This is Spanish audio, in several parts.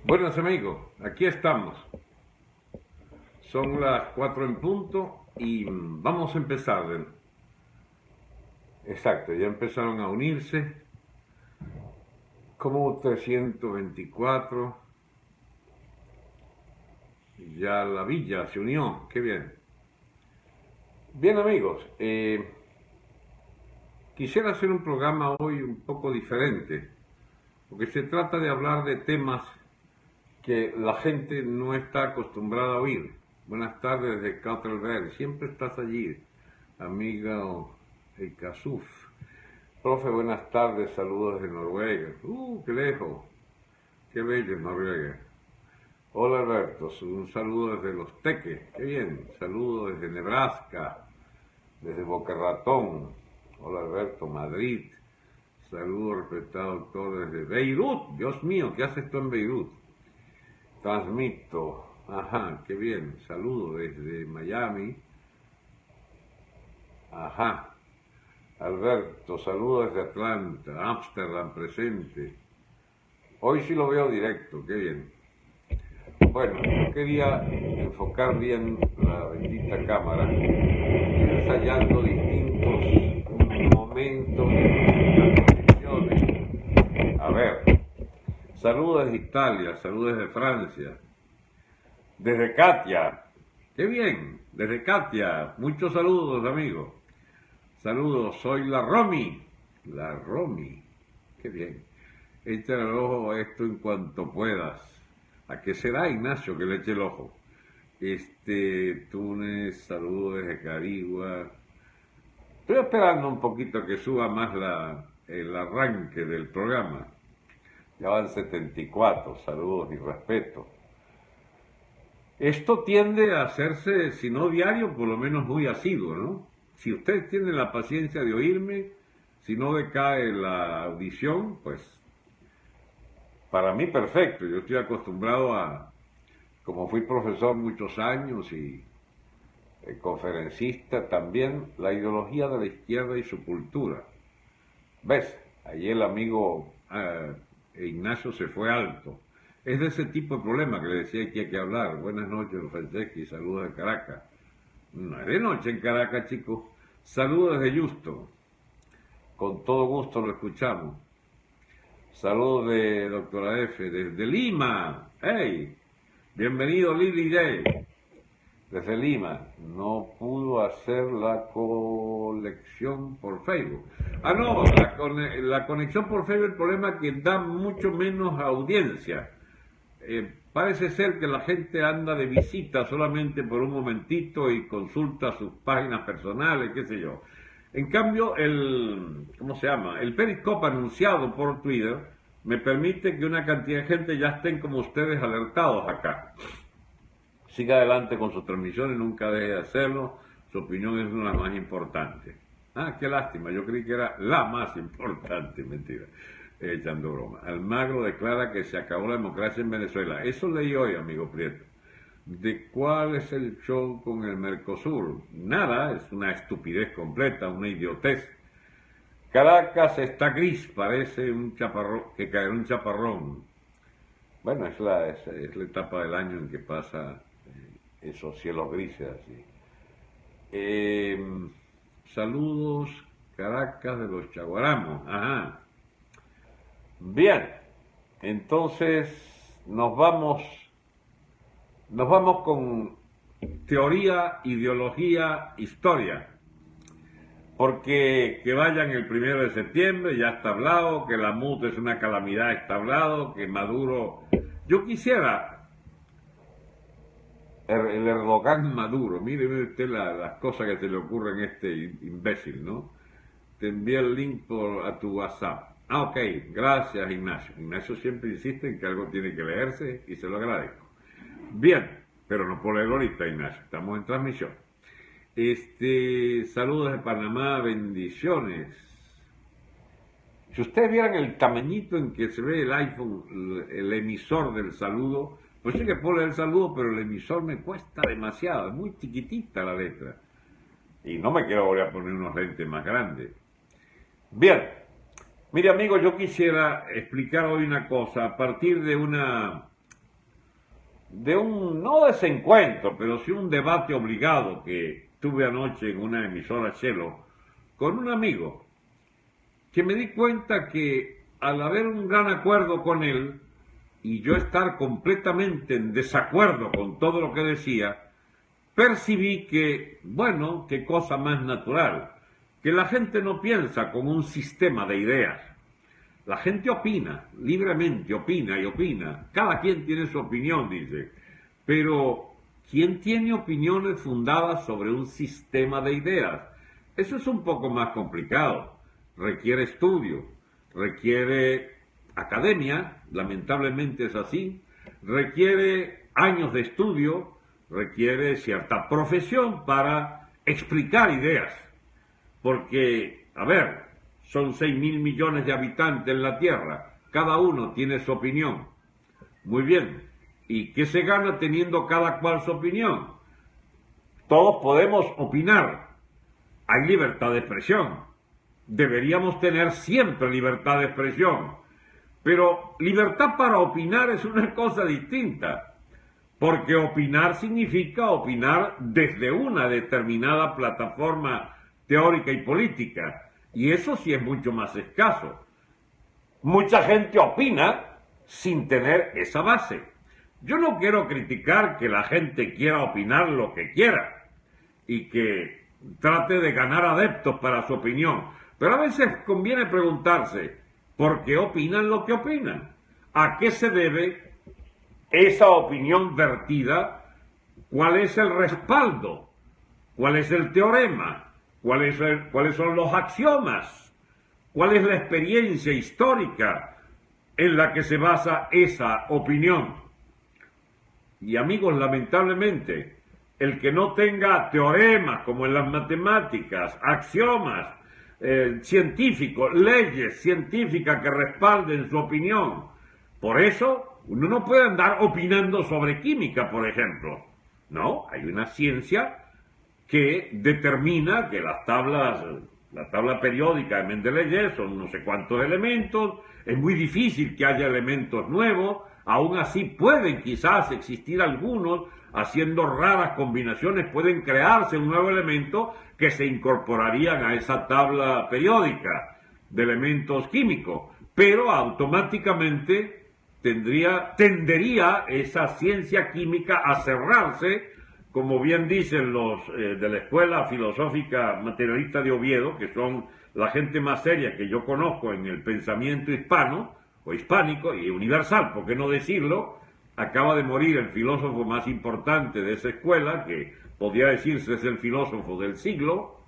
Buenos amigos, aquí estamos. Son las 4 en punto y vamos a empezar. Exacto, ya empezaron a unirse como 324. Ya la villa se unió, qué bien. Bien amigos, quisiera hacer un programa hoy un poco diferente, porque se trata de hablar de temas que la gente no está acostumbrada a oír. Buenas tardes desde Cautelberg, siempre estás allí, amigo Eikasuf. Profe, buenas tardes, saludos desde Noruega. Qué lejos, qué bello es Noruega. Hola Alberto, un saludo desde Los Teques, qué bien. Saludos desde Nebraska, desde Boca Ratón. Hola Alberto, Madrid. Saludos respetado doctor desde Beirut. Dios mío, ¿qué haces tú en Beirut? Transmito. Ajá, qué bien. Saludo desde Miami. Ajá. Alberto, saludos desde Atlanta, Ámsterdam presente. Hoy sí lo veo directo, qué bien. Bueno, yo quería enfocar bien la bendita cámara. Estoy ensayando distintos momentos, distintas posiciones. A ver, saludos desde Italia, saludos desde Francia. Desde Katia, qué bien, desde Katia, muchos saludos amigos. Saludos, soy la Romy, qué bien. Echa el ojo a esto en cuanto puedas. ¿A qué será Ignacio que le eche el ojo? Túnez, saludos desde Carigua. Estoy esperando un poquito que suba más el arranque del programa. Ya van 74, saludos y respeto. Esto tiende a hacerse, si no diario, por lo menos muy asiduo, ¿no? Si ustedes tienen la paciencia de oírme, si no decae la audición, pues para mí perfecto. Yo estoy acostumbrado como fui profesor muchos años y conferencista también, la ideología de la izquierda y su cultura. ¿Ves? Allí el amigo Ignacio se fue alto. Es de ese tipo de problema que le decía que hay que hablar. Buenas noches, Franceschi, saludos de Caracas. No es de noche en Caracas, chicos. Saludos desde Houston. Con todo gusto lo escuchamos. Saludos de doctora F. Desde Lima. ¡Hey! Bienvenido Lily Day. Desde Lima. No pudo hacer la conexión por Facebook. No, la conexión por Facebook, el problema es que da mucho menos audiencia. Parece ser que la gente anda de visita solamente por un momentito y consulta sus páginas personales, qué sé yo. En cambio, ¿cómo se llama? El Periscope anunciado por Twitter me permite que una cantidad de gente ya estén como ustedes alertados acá. Siga adelante con sus transmisiones, nunca deje de hacerlo. Su opinión es una de las más importantes. Qué lástima, yo creí que era la más importante, mentira. Echando broma. Almagro declara que se acabó la democracia en Venezuela. Eso leí hoy, amigo Prieto. ¿De cuál es el show con el Mercosur? Nada, es una estupidez completa, una idiotez. Caracas está gris, parece un chaparrón, que caerá un chaparrón. Bueno, es la etapa del año en que pasa esos cielos grises así. Saludos, Caracas de los Chaguaramos. Ajá. Bien, entonces nos vamos con teoría, ideología, historia. Porque que vayan el 1 de septiembre, ya está hablado, que la MUT es una calamidad, está hablado, que Maduro... Yo quisiera el Erdogan Maduro, mire usted las cosas que se le ocurren a este imbécil, ¿no? Te envié el link a tu WhatsApp. Ok, gracias Ignacio. Ignacio siempre insiste en que algo tiene que leerse y se lo agradezco. Bien, pero no por leerlo ahorita, Ignacio, estamos en transmisión. Saludos de Panamá, bendiciones. Si ustedes vieran el tamañito en que se ve el iPhone, el emisor del saludo, pues sí que puedo leer el saludo, pero el emisor me cuesta demasiado, es muy chiquitita la letra. Y no me quiero volver a poner unos lentes más grandes. Bien, mire amigo, yo quisiera explicar hoy una cosa, a partir de una de un, no desencuentro, pero sí un debate obligado que tuve anoche en una emisora Chelo con un amigo, que me di cuenta que al haber un gran acuerdo con él y yo estar completamente en desacuerdo con todo lo que decía, percibí que, bueno, qué cosa más natural, que la gente no piensa con un sistema de ideas. La gente opina, libremente opina y opina. Cada quien tiene su opinión, dice. Pero, ¿quién tiene opiniones fundadas sobre un sistema de ideas? Eso es un poco más complicado. Requiere estudio, requiere academia, lamentablemente es así. Requiere años de estudio, requiere cierta profesión para explicar ideas. Porque, a ver, son 6.000 millones de habitantes en la Tierra, cada uno tiene su opinión. Muy bien, ¿y qué se gana teniendo cada cual su opinión? Todos podemos opinar, hay libertad de expresión, deberíamos tener siempre libertad de expresión, pero libertad para opinar es una cosa distinta, porque opinar significa opinar desde una determinada plataforma teórica y política, y eso sí es mucho más escaso. Mucha gente opina sin tener esa base. Yo no quiero criticar que la gente quiera opinar lo que quiera y que trate de ganar adeptos para su opinión, pero a veces conviene preguntarse por qué opinan lo que opinan, a qué se debe esa opinión vertida, cuál es el respaldo, cuál es el teorema, cuáles son los axiomas, cuál es la experiencia histórica en la que se basa esa opinión. Y amigos, lamentablemente, el que no tenga teoremas como en las matemáticas, axiomas científicos, leyes científicas que respalden su opinión, por eso uno no puede andar opinando sobre química, por ejemplo. No, hay una ciencia que determina que la tabla periódica de Mendeleev son no sé cuántos elementos, es muy difícil que haya elementos nuevos, aún así pueden quizás existir algunos, haciendo raras combinaciones pueden crearse un nuevo elemento que se incorporarían a esa tabla periódica de elementos químicos, pero automáticamente tendería esa ciencia química a cerrarse, como bien dicen los de la Escuela Filosófica Materialista de Oviedo, que son la gente más seria que yo conozco en el pensamiento hispano, o hispánico, y universal, ¿por qué no decirlo? Acaba de morir el filósofo más importante de esa escuela, que podría decirse es el filósofo del siglo.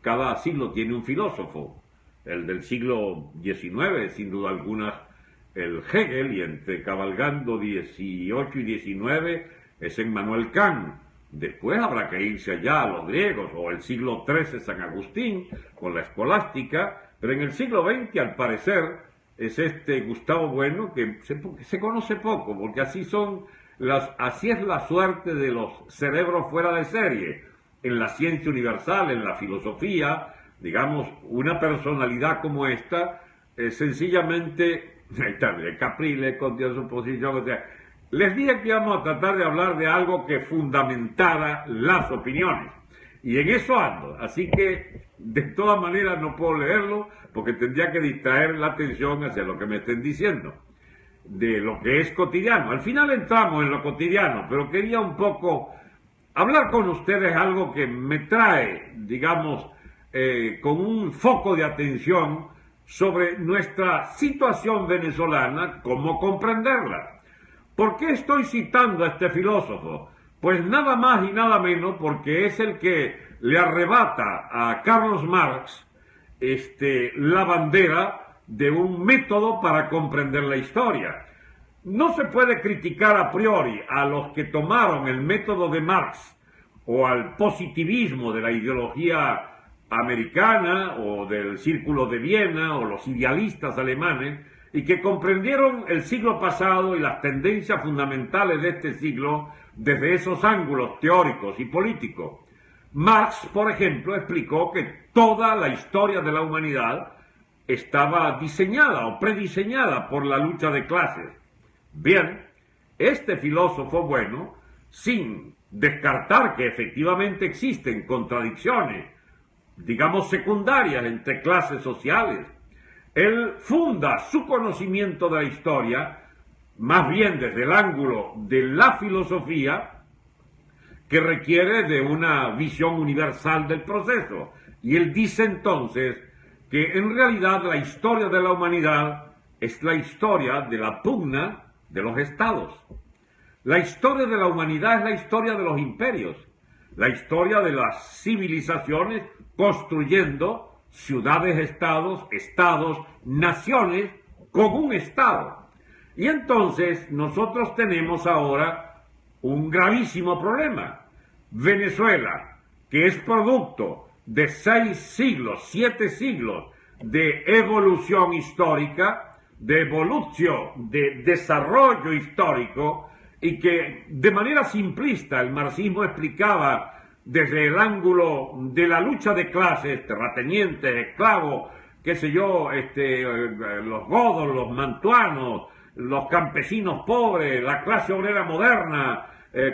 Cada siglo tiene un filósofo. El del siglo XIX, sin duda alguna, el Hegel, y entre cabalgando 18 y 19 es Emmanuel Kant. Después habrá que irse allá a los griegos, o el siglo XIII San Agustín, con la escolástica, pero en el siglo XX, al parecer, es este Gustavo Bueno, que se conoce poco, porque así es la suerte de los cerebros fuera de serie, en la ciencia universal, en la filosofía, digamos, una personalidad como esta, sencillamente, Caprile, con su posición, o sea, les dije que íbamos a tratar de hablar de algo que fundamentara las opiniones. Y en eso ando. Así que, de todas maneras, no puedo leerlo porque tendría que distraer la atención hacia lo que me estén diciendo. De lo que es cotidiano. Al final entramos en lo cotidiano, pero quería un poco hablar con ustedes algo que me trae, digamos, con un foco de atención sobre nuestra situación venezolana, cómo comprenderla. ¿Por qué estoy citando a este filósofo? Pues nada más y nada menos porque es el que le arrebata a Carlos Marx la bandera de un método para comprender la historia. No se puede criticar a priori a los que tomaron el método de Marx o al positivismo de la ideología americana o del Círculo de Viena o los idealistas alemanes, y que comprendieron el siglo pasado y las tendencias fundamentales de este siglo desde esos ángulos teóricos y políticos. Marx, por ejemplo, explicó que toda la historia de la humanidad estaba diseñada o prediseñada por la lucha de clases. Bien, Este filósofo bueno, sin descartar que efectivamente existen contradicciones, digamos secundarias entre clases sociales, él funda su conocimiento de la historia más bien desde el ángulo de la filosofía, que requiere de una visión universal del proceso. Y él dice entonces que en realidad la historia de la humanidad es la historia de la pugna de los estados. La historia de la humanidad es la historia de los imperios, la historia de las civilizaciones construyendo ciudades-estados, estados, naciones con un estado. Y entonces nosotros tenemos ahora un gravísimo problema. Venezuela, que es producto de 6 siglos, 7 siglos de evolución histórica, de evolución, de desarrollo histórico, y que de manera simplista el marxismo explicaba desde el ángulo de la lucha de clases, terratenientes, esclavos, qué sé yo, los godos, los mantuanos, los campesinos pobres, la clase obrera moderna,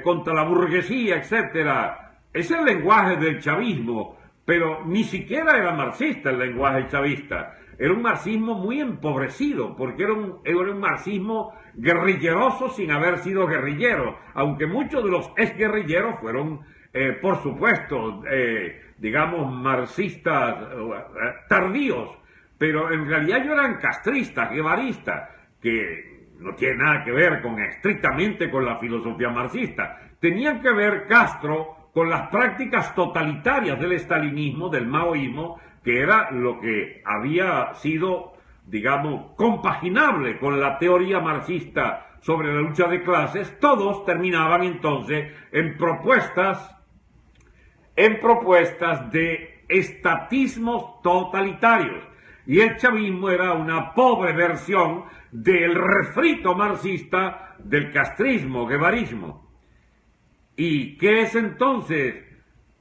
contra la burguesía, etcétera. Es el lenguaje del chavismo, pero ni siquiera era marxista el lenguaje chavista. Era un marxismo muy empobrecido, porque era un marxismo guerrilleroso sin haber sido guerrillero, aunque muchos de los exguerrilleros fueron, por supuesto, digamos, marxistas tardíos, pero en realidad ellos eran castristas, guevaristas, que no tiene nada que ver estrictamente con la filosofía marxista. Tenían que ver Castro con las prácticas totalitarias del estalinismo, del maoísmo, que era lo que había sido, digamos, compaginable con la teoría marxista sobre la lucha de clases. Todos terminaban entonces en propuestas de estatismos totalitarios. Y el chavismo era una pobre versión del refrito marxista del castrismo, guevarismo. ¿Y qué es entonces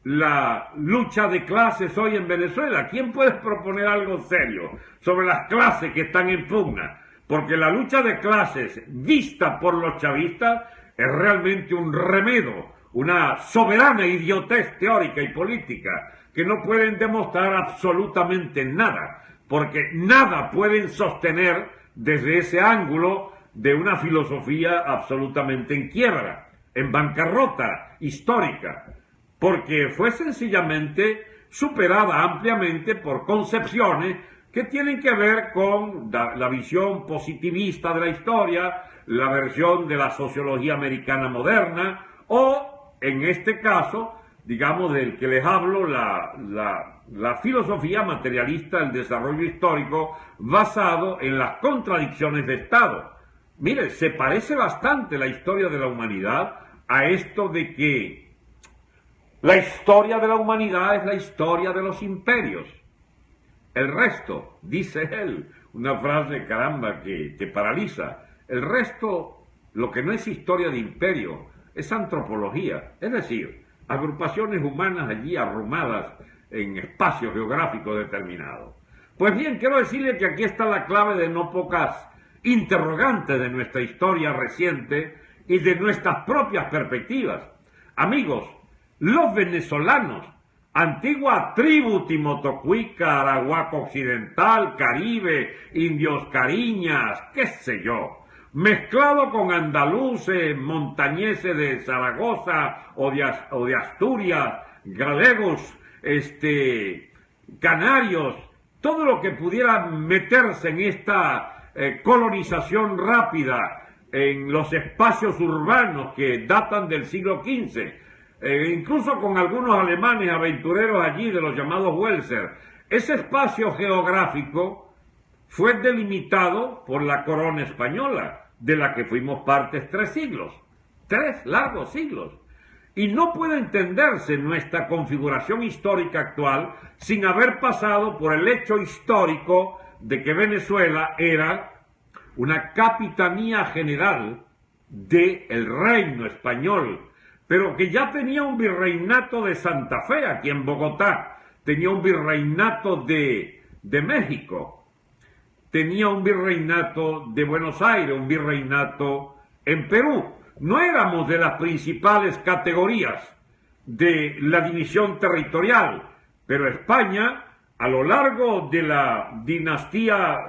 la lucha de clases hoy en Venezuela? ¿Quién puede proponer algo serio sobre las clases que están en pugna? Porque la lucha de clases vista por los chavistas es realmente un remedo, una soberana idiotez teórica y política que no pueden demostrar absolutamente nada, porque nada pueden sostener desde ese ángulo de una filosofía absolutamente en quiebra, en bancarrota histórica, porque fue sencillamente superada ampliamente por concepciones que tienen que ver con la visión positivista de la historia, la versión de la sociología americana moderna, o, en este caso, digamos, del que les hablo, la filosofía materialista del desarrollo histórico basado en las contradicciones de Estado. Mire, se parece bastante la historia de la humanidad a esto de que la historia de la humanidad es la historia de los imperios. El resto, dice él, una frase, caramba, que paraliza. El resto, lo que no es historia de imperio, es antropología, es decir, agrupaciones humanas allí arrumadas en espacios geográficos determinados. Pues bien, quiero decirle que aquí está la clave de no pocas interrogantes de nuestra historia reciente y de nuestras propias perspectivas. Amigos, los venezolanos, antigua tribu Timotocuica, Arahuaco Occidental, Caribe, Indios Cariñas, qué sé yo, mezclado con andaluces, montañeses de Zaragoza o de Asturias, galegos, canarios, todo lo que pudiera meterse en esta colonización rápida en los espacios urbanos que datan del siglo XV, incluso con algunos alemanes aventureros allí de los llamados Welser. Ese espacio geográfico fue delimitado por la corona española, de la que fuimos partes 3 siglos, 3 largos siglos. Y no puede entenderse nuestra configuración histórica actual sin haber pasado por el hecho histórico de que Venezuela era una capitanía general del reino español, pero que ya tenía un virreinato de Santa Fe aquí en Bogotá, tenía un virreinato de México, tenía un virreinato de Buenos Aires, un virreinato en Perú. No éramos de las principales categorías de la división territorial, pero España, a lo largo de la dinastía,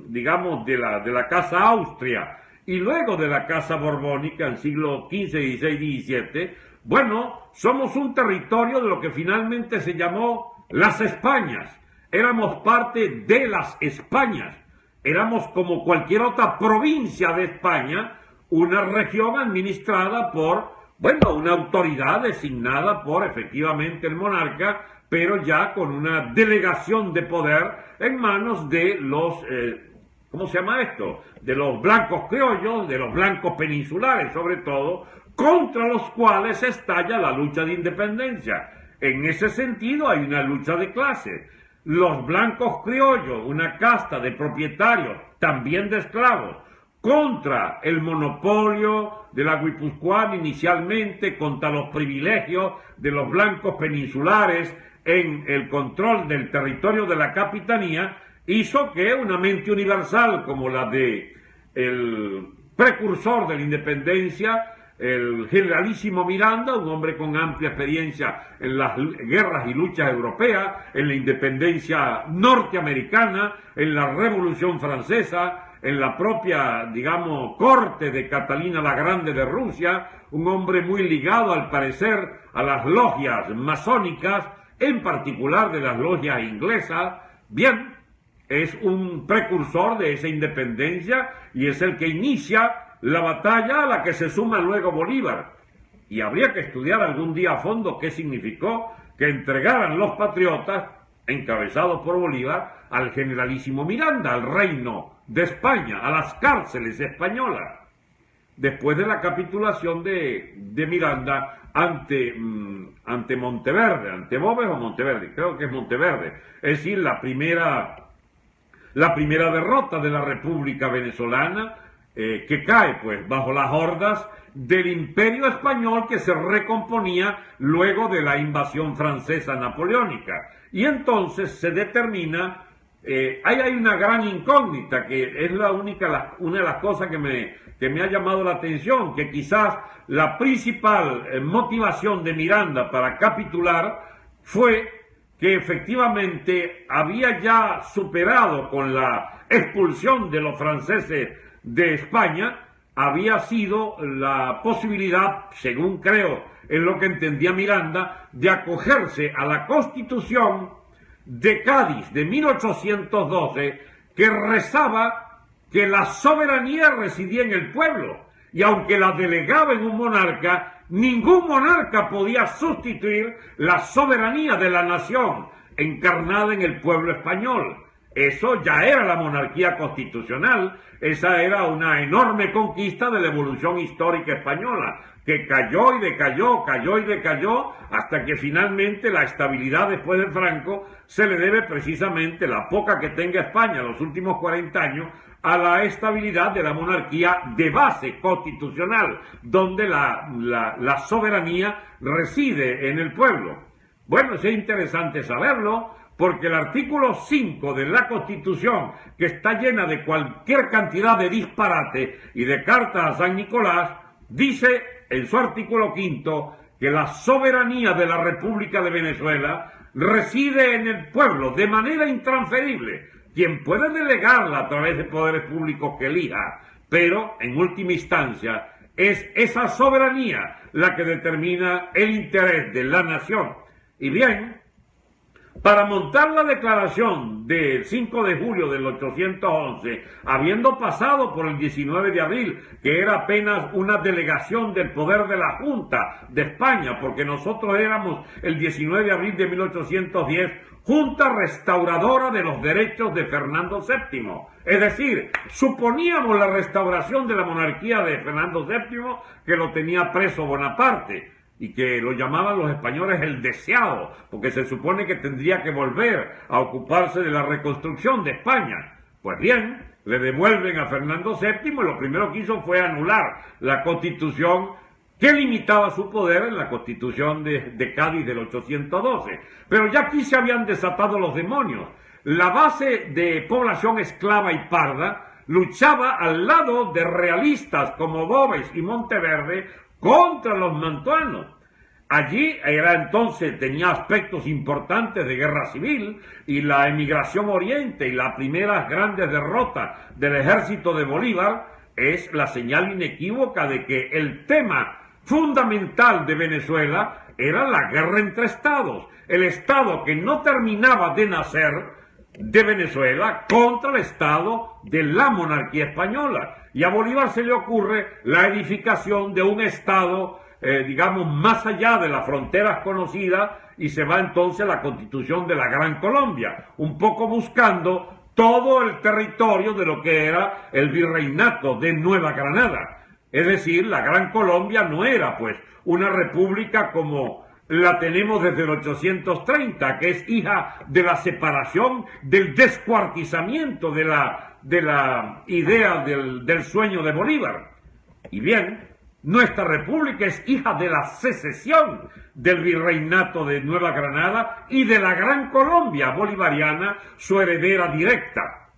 digamos, de la Casa Austria y luego de la Casa Borbónica en siglo XV, XVI, XVII, bueno, somos un territorio de lo que finalmente se llamó las Españas. Éramos parte de las Españas. Éramos como cualquier otra provincia de España, una región administrada por, bueno, una autoridad designada por efectivamente el monarca, pero ya con una delegación de poder en manos de los, ¿cómo se llama esto? De los blancos criollos, de los blancos peninsulares sobre todo, contra los cuales estalla la lucha de independencia. En ese sentido hay una lucha de clases. Los blancos criollos, una casta de propietarios, también de esclavos, contra el monopolio de la Guipúzcoa inicialmente, contra los privilegios de los blancos peninsulares en el control del territorio de la capitanía, hizo que una mente universal como la de el precursor de la independencia, el generalísimo Miranda, un hombre con amplia experiencia en las guerras y luchas europeas, en la independencia norteamericana, en la Revolución Francesa, en la propia, digamos, corte de Catalina la Grande de Rusia, un hombre muy ligado al parecer a las logias masónicas, en particular de las logias inglesas. Bien, es un precursor de esa independencia y es el que inicia la batalla a la que se suma luego Bolívar. Y habría que estudiar algún día a fondo qué significó que entregaran los patriotas, encabezados por Bolívar, al generalísimo Miranda, al reino de España, a las cárceles españolas, después de la capitulación de Miranda ante Monteverde, ante Boves o Monteverde, creo que es Monteverde, es decir, la primera derrota de la República Venezolana, que cae pues bajo las hordas del Imperio Español que se recomponía luego de la invasión francesa napoleónica. Y entonces se determina, ahí hay una gran incógnita que es una de las cosas que me ha llamado la atención, que quizás la principal motivación de Miranda para capitular fue que efectivamente había ya superado con la expulsión de los franceses de España, había sido la posibilidad, según creo, en lo que entendía Miranda, de acogerse a la Constitución de Cádiz de 1812, que rezaba que la soberanía residía en el pueblo, y aunque la delegaba en un monarca, ningún monarca podía sustituir la soberanía de la nación encarnada en el pueblo español. Eso ya era la monarquía constitucional, esa era una enorme conquista de la evolución histórica española, que cayó y decayó, cayó y decayó, hasta que finalmente la estabilidad después de Franco se le debe precisamente, la poca que tenga España en los últimos 40 años, a la estabilidad de la monarquía de base constitucional, donde la soberanía reside en el pueblo. Bueno, es interesante saberlo, porque el artículo 5 de la Constitución, que está llena de cualquier cantidad de disparate y de cartas a San Nicolás, dice en su artículo 5 que la soberanía de la República de Venezuela reside en el pueblo de manera intransferible, quien puede delegarla a través de poderes públicos que elija, pero en última instancia es esa soberanía la que determina el interés de la nación. Y bien, para montar la declaración del 5 de julio del 811, habiendo pasado por el 19 de abril, que era apenas una delegación del poder de la Junta de España, porque nosotros éramos el 19 de abril de 1810, Junta Restauradora de los Derechos de Fernando VII. Es decir, suponíamos la restauración de la monarquía de Fernando VII, que lo tenía preso Bonaparte, y que lo llamaban los españoles el deseado, porque se supone que tendría que volver a ocuparse de la reconstrucción de España. Pues bien, le devuelven a Fernando VII y lo primero que hizo fue anular la Constitución que limitaba su poder en la Constitución de Cádiz del 812. Pero ya aquí se habían desatado los demonios. La base de población esclava y parda luchaba al lado de realistas como Gómez y Monteverde contra los mantuanos. Allí era entonces, tenía aspectos importantes de guerra civil, y la emigración oriente y las primeras grandes derrotas del ejército de Bolívar es la señal inequívoca de que el tema fundamental de Venezuela era la guerra entre estados, el estado que no terminaba de nacer de Venezuela contra el estado de la monarquía española. Y a Bolívar se le ocurre la edificación de un estado digamos, más allá de las fronteras conocidas, y se va entonces a la constitución de la Gran Colombia, un poco buscando todo el territorio de lo que era el virreinato de Nueva Granada. Es decir, la Gran Colombia no era pues una república como la tenemos desde el 830, que es hija de la separación, del descuartizamiento de la idea del sueño de Bolívar. Y bien, nuestra república es hija de la secesión del virreinato de Nueva Granada y de la Gran Colombia bolivariana, su heredera directa.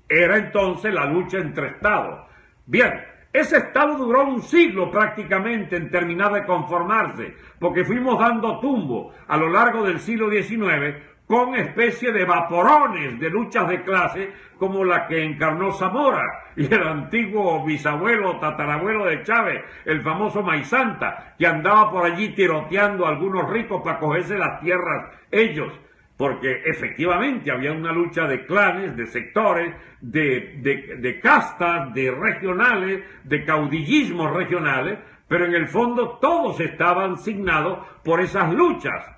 Era entonces la lucha entre estados. Bien, ese estado duró un siglo prácticamente en terminar de conformarse, porque fuimos dando tumbo a lo largo del siglo XIX con especie de vaporones de luchas de clase como la que encarnó Zamora y el antiguo bisabuelo, tatarabuelo de Chávez, el famoso Maizanta, que andaba por allí tiroteando a algunos ricos para cogerse las tierras ellos, porque efectivamente había una lucha de clanes, de sectores, de castas, de regionales, de caudillismos regionales, pero en el fondo todos estaban signados por esas luchas.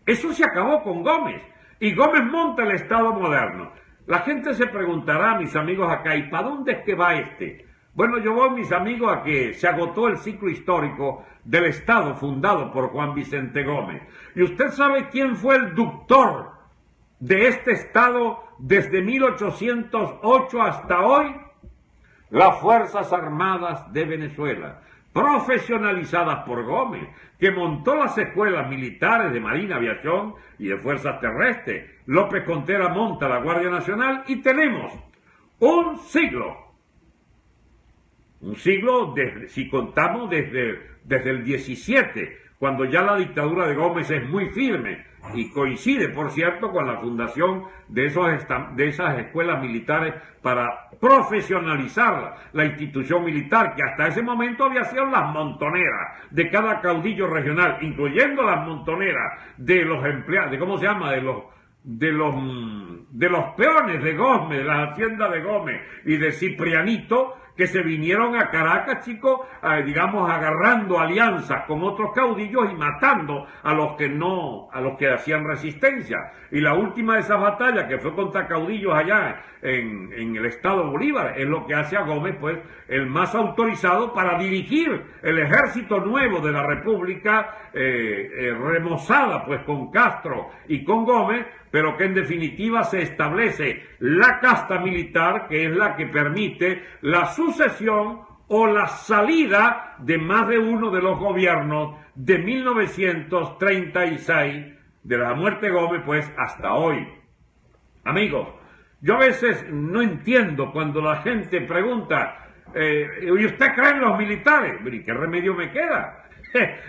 Eso se acabó con Gómez, y Gómez monta el Estado moderno. La gente se preguntará, mis amigos acá, ¿y para dónde es que va este? Bueno, yo voy, mis amigos, a que se agotó el ciclo histórico del Estado fundado por Juan Vicente Gómez. ¿Y usted sabe quién fue el ductor de este Estado desde 1808 hasta hoy? Las Fuerzas Armadas de Venezuela, profesionalizadas por Gómez, que montó las escuelas militares de Marina, Aviación y de Fuerzas Terrestres. López Contera monta la Guardia Nacional y tenemos un siglo, si contamos desde el 17, cuando ya la dictadura de Gómez es muy firme, y coincide, por cierto, con la fundación de esas escuelas militares para profesionalizar la institución militar, que hasta ese momento había sido las montoneras de cada caudillo regional, incluyendo las montoneras de los empleados, de los peones de Gómez, de las haciendas de Gómez y de Ciprianito, que se vinieron a Caracas, chicos, digamos, agarrando alianzas con otros caudillos y matando a los que hacían resistencia. Y la última de esas batallas, que fue contra caudillos allá en el estado Bolívar, es lo que hace a Gómez, pues, el más autorizado para dirigir el ejército nuevo de la República, remozada, pues, con Castro y con Gómez, pero que en definitiva se establece la casta militar, que es la que permite la sucesión o la salida de más de uno de los gobiernos de 1936, de la muerte de Gómez, pues hasta hoy. Amigos, yo a veces no entiendo cuando la gente pregunta, ¿y usted cree en los militares? ¿Y qué remedio me queda?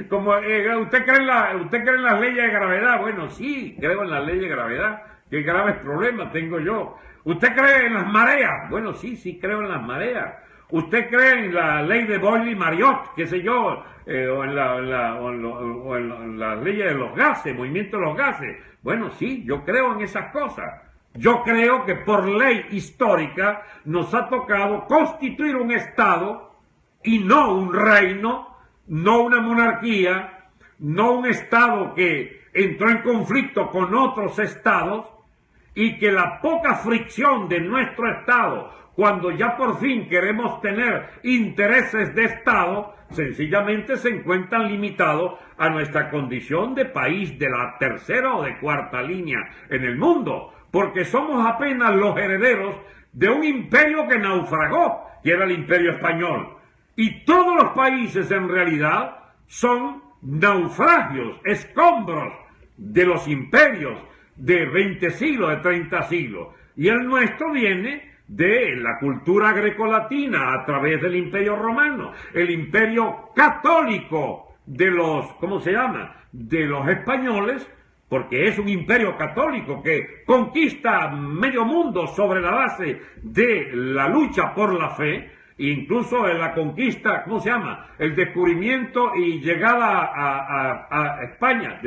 Como ¿usted cree en las leyes de gravedad? Bueno, sí, creo en las leyes de gravedad. ¿Qué graves problemas tengo yo? ¿Usted cree en las mareas? Bueno, sí, creo en las mareas. ¿Usted cree en la ley de Boyle-Marriott, qué sé yo, o en las leyes de los gases, movimiento de los gases? Bueno, sí, yo creo en esas cosas. Yo creo que por ley histórica nos ha tocado constituir un Estado y no un reino, no una monarquía, no un Estado que entró en conflicto con otros Estados, y que la poca fricción de nuestro Estado, cuando ya por fin queremos tener intereses de Estado, sencillamente se encuentran limitados a nuestra condición de país de la tercera o de cuarta línea en el mundo, porque somos apenas los herederos de un imperio que naufragó, que era el Imperio Español. Y todos los países en realidad son naufragios, escombros de los imperios de 20 siglos, de 30 siglos. Y el nuestro viene de la cultura grecolatina a través del Imperio Romano, el Imperio Católico de los, ¿cómo se llama?, de los españoles, porque es un imperio católico que conquista medio mundo sobre la base de la lucha por la fe, incluso en la conquista, ¿cómo se llama?, el descubrimiento y llegada a España,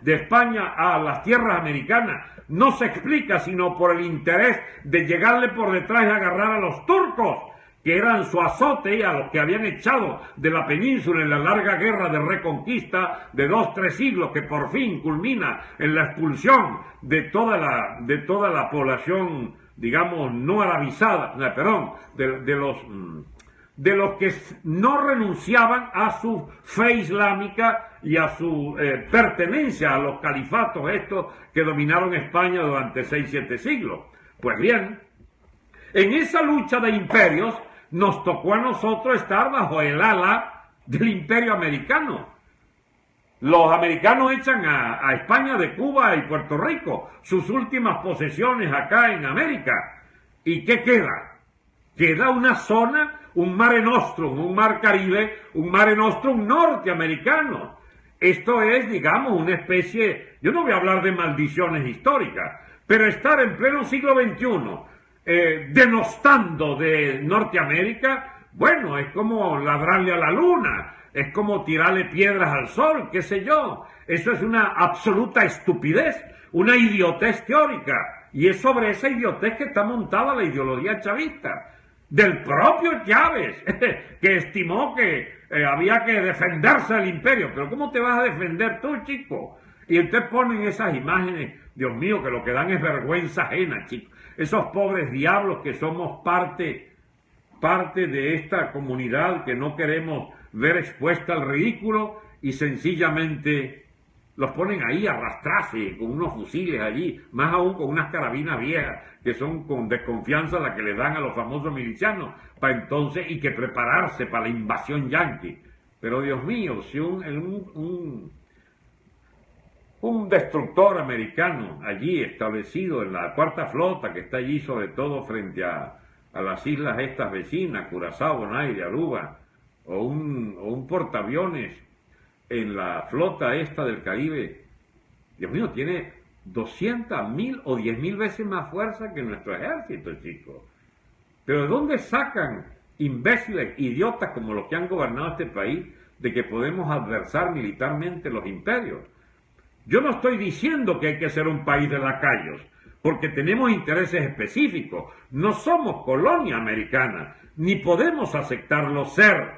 de España a las tierras americanas, no se explica sino por el interés de llegarle por detrás y agarrar a los turcos, que eran su azote, y a los que habían echado de la península en la larga guerra de reconquista de 2-3 siglos, que por fin culmina en la expulsión de toda la población, digamos, no arabizada, de los que no renunciaban a su fe islámica y a su pertenencia a los califatos estos que dominaron España durante 6-7 siglos. Pues bien, en esa lucha de imperios nos tocó a nosotros estar bajo el ala del imperio americano. Los americanos echan a España de Cuba y Puerto Rico, sus últimas posesiones acá en América. ¿Y qué queda? Queda una zona, un Mare Nostrum, un mar Caribe, un Mare Nostrum norteamericano. Esto es, digamos, una especie, yo no voy a hablar de maldiciones históricas, pero estar en pleno siglo XXI denostando de Norteamérica, bueno, es como ladrarle a la luna, es como tirarle piedras al sol, qué sé yo. Eso es una absoluta estupidez, una idiotez teórica, y es sobre esa idiotez que está montada la ideología chavista, del propio Chávez, que estimó que había que defenderse del imperio. Pero ¿cómo te vas a defender tú, chico? Y entonces ponen esas imágenes, Dios mío, que lo que dan es vergüenza ajena, chicos. Esos pobres diablos que somos parte de esta comunidad que no queremos ver expuesta al ridículo, y sencillamente los ponen ahí a arrastrarse con unos fusiles allí, más aún con unas carabinas viejas, que son con desconfianza la que le dan a los famosos milicianos, para entonces, y que prepararse para la invasión yanqui. Pero Dios mío, si un destructor americano allí establecido en la cuarta flota, que está allí sobre todo frente a las islas estas vecinas, Curazao, Bonaire, Aruba, o un portaaviones en la flota esta del Caribe, Dios mío, tiene 200.000 o 10.000 veces más fuerza que nuestro ejército, chicos. Pero ¿de dónde sacan imbéciles, idiotas como los que han gobernado este país, de que podemos adversar militarmente los imperios? Yo no estoy diciendo que hay que ser un país de lacayos, porque tenemos intereses específicos. No somos colonia americana, ni podemos aceptarlo ser.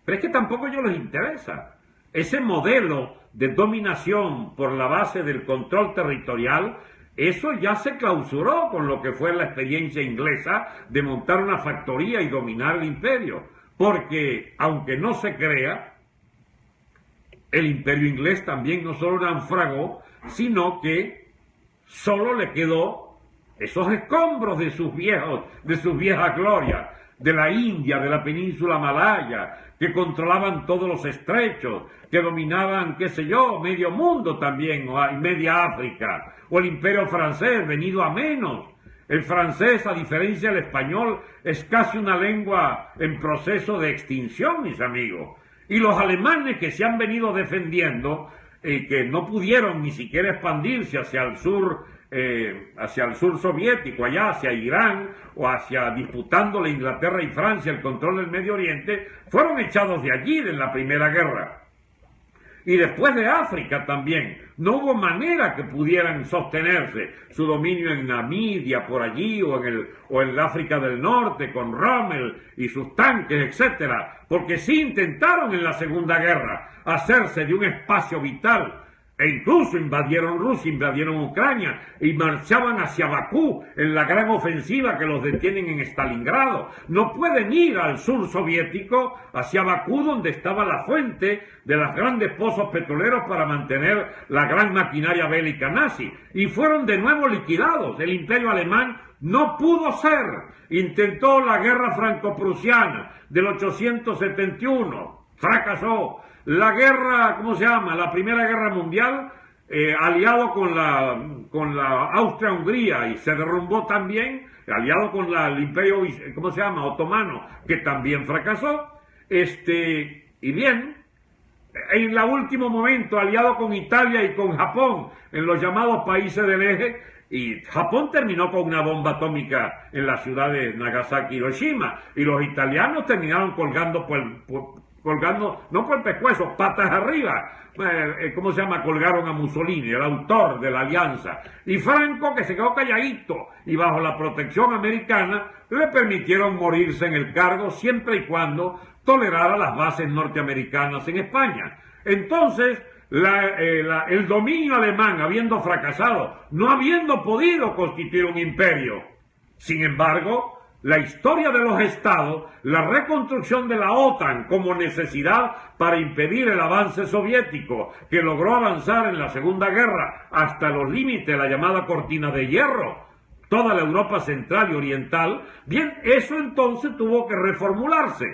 Pero es que tampoco a ellos les interesa. Ese modelo de dominación por la base del control territorial, eso ya se clausuró con lo que fue la experiencia inglesa de montar una factoría y dominar el imperio. Porque, aunque no se crea, el imperio inglés también no solo naufragó, sino que solo le quedó esos escombros de sus viejas glorias, de la India, de la península malaya, que controlaban todos los estrechos, que dominaban, qué sé yo, medio mundo también, o media África, o el imperio francés, venido a menos. El francés, a diferencia del español, es casi una lengua en proceso de extinción, mis amigos. Y los alemanes, que se han venido defendiendo, que no pudieron ni siquiera expandirse hacia el sur soviético, allá hacia Irán, o disputándole Inglaterra y Francia el control del Medio Oriente, fueron echados de allí en la Primera Guerra. Y después de África también, no hubo manera que pudieran sostenerse su dominio en Namibia, por allí, o en el África del Norte, con Rommel y sus tanques, etcétera, porque sí intentaron en la Segunda Guerra hacerse de un espacio vital, e incluso invadieron Rusia, invadieron Ucrania, y marchaban hacia Bakú en la gran ofensiva que los detienen en Stalingrado. No pueden ir al sur soviético, hacia Bakú, donde estaba la fuente de los grandes pozos petroleros para mantener la gran maquinaria bélica nazi, y fueron de nuevo liquidados. El imperio alemán no pudo ser. Intentó la guerra franco-prusiana del 871, fracasó. La guerra, ¿cómo se llama?, la Primera Guerra Mundial, aliado con la Austria-Hungría y se derrumbó también, aliado con el imperio, ¿cómo se llama?, otomano, que también fracasó, y bien, en el último momento, aliado con Italia y con Japón, en los llamados países del eje, y Japón terminó con una bomba atómica en la ciudad de Nagasaki, Hiroshima, y los italianos terminaron colgando, no por el pescuezo, patas arriba, ¿cómo se llama?, colgaron a Mussolini, el autor de la alianza, y Franco, que se quedó calladito, y bajo la protección americana, le permitieron morirse en el cargo, siempre y cuando tolerara las bases norteamericanas en España. Entonces, el dominio alemán, habiendo fracasado, no habiendo podido constituir un imperio, sin embargo, la historia de los estados, la reconstrucción de la OTAN como necesidad para impedir el avance soviético, que logró avanzar en la Segunda Guerra hasta los límites de la llamada cortina de hierro, toda la Europa central y oriental, bien, eso entonces tuvo que reformularse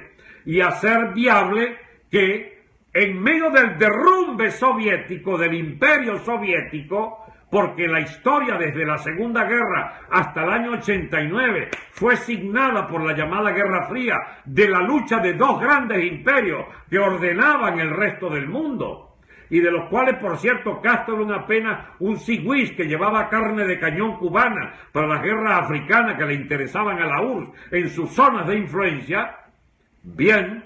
y hacer viable que en medio del derrumbe soviético, del imperio soviético, porque la historia desde la Segunda Guerra hasta el año 89 fue signada por la llamada Guerra Fría, de la lucha de dos grandes imperios que ordenaban el resto del mundo, y de los cuales, por cierto, Castro era apenas un cigüís que llevaba carne de cañón cubana para las guerras africanas que le interesaban a la URSS en sus zonas de influencia. Bien,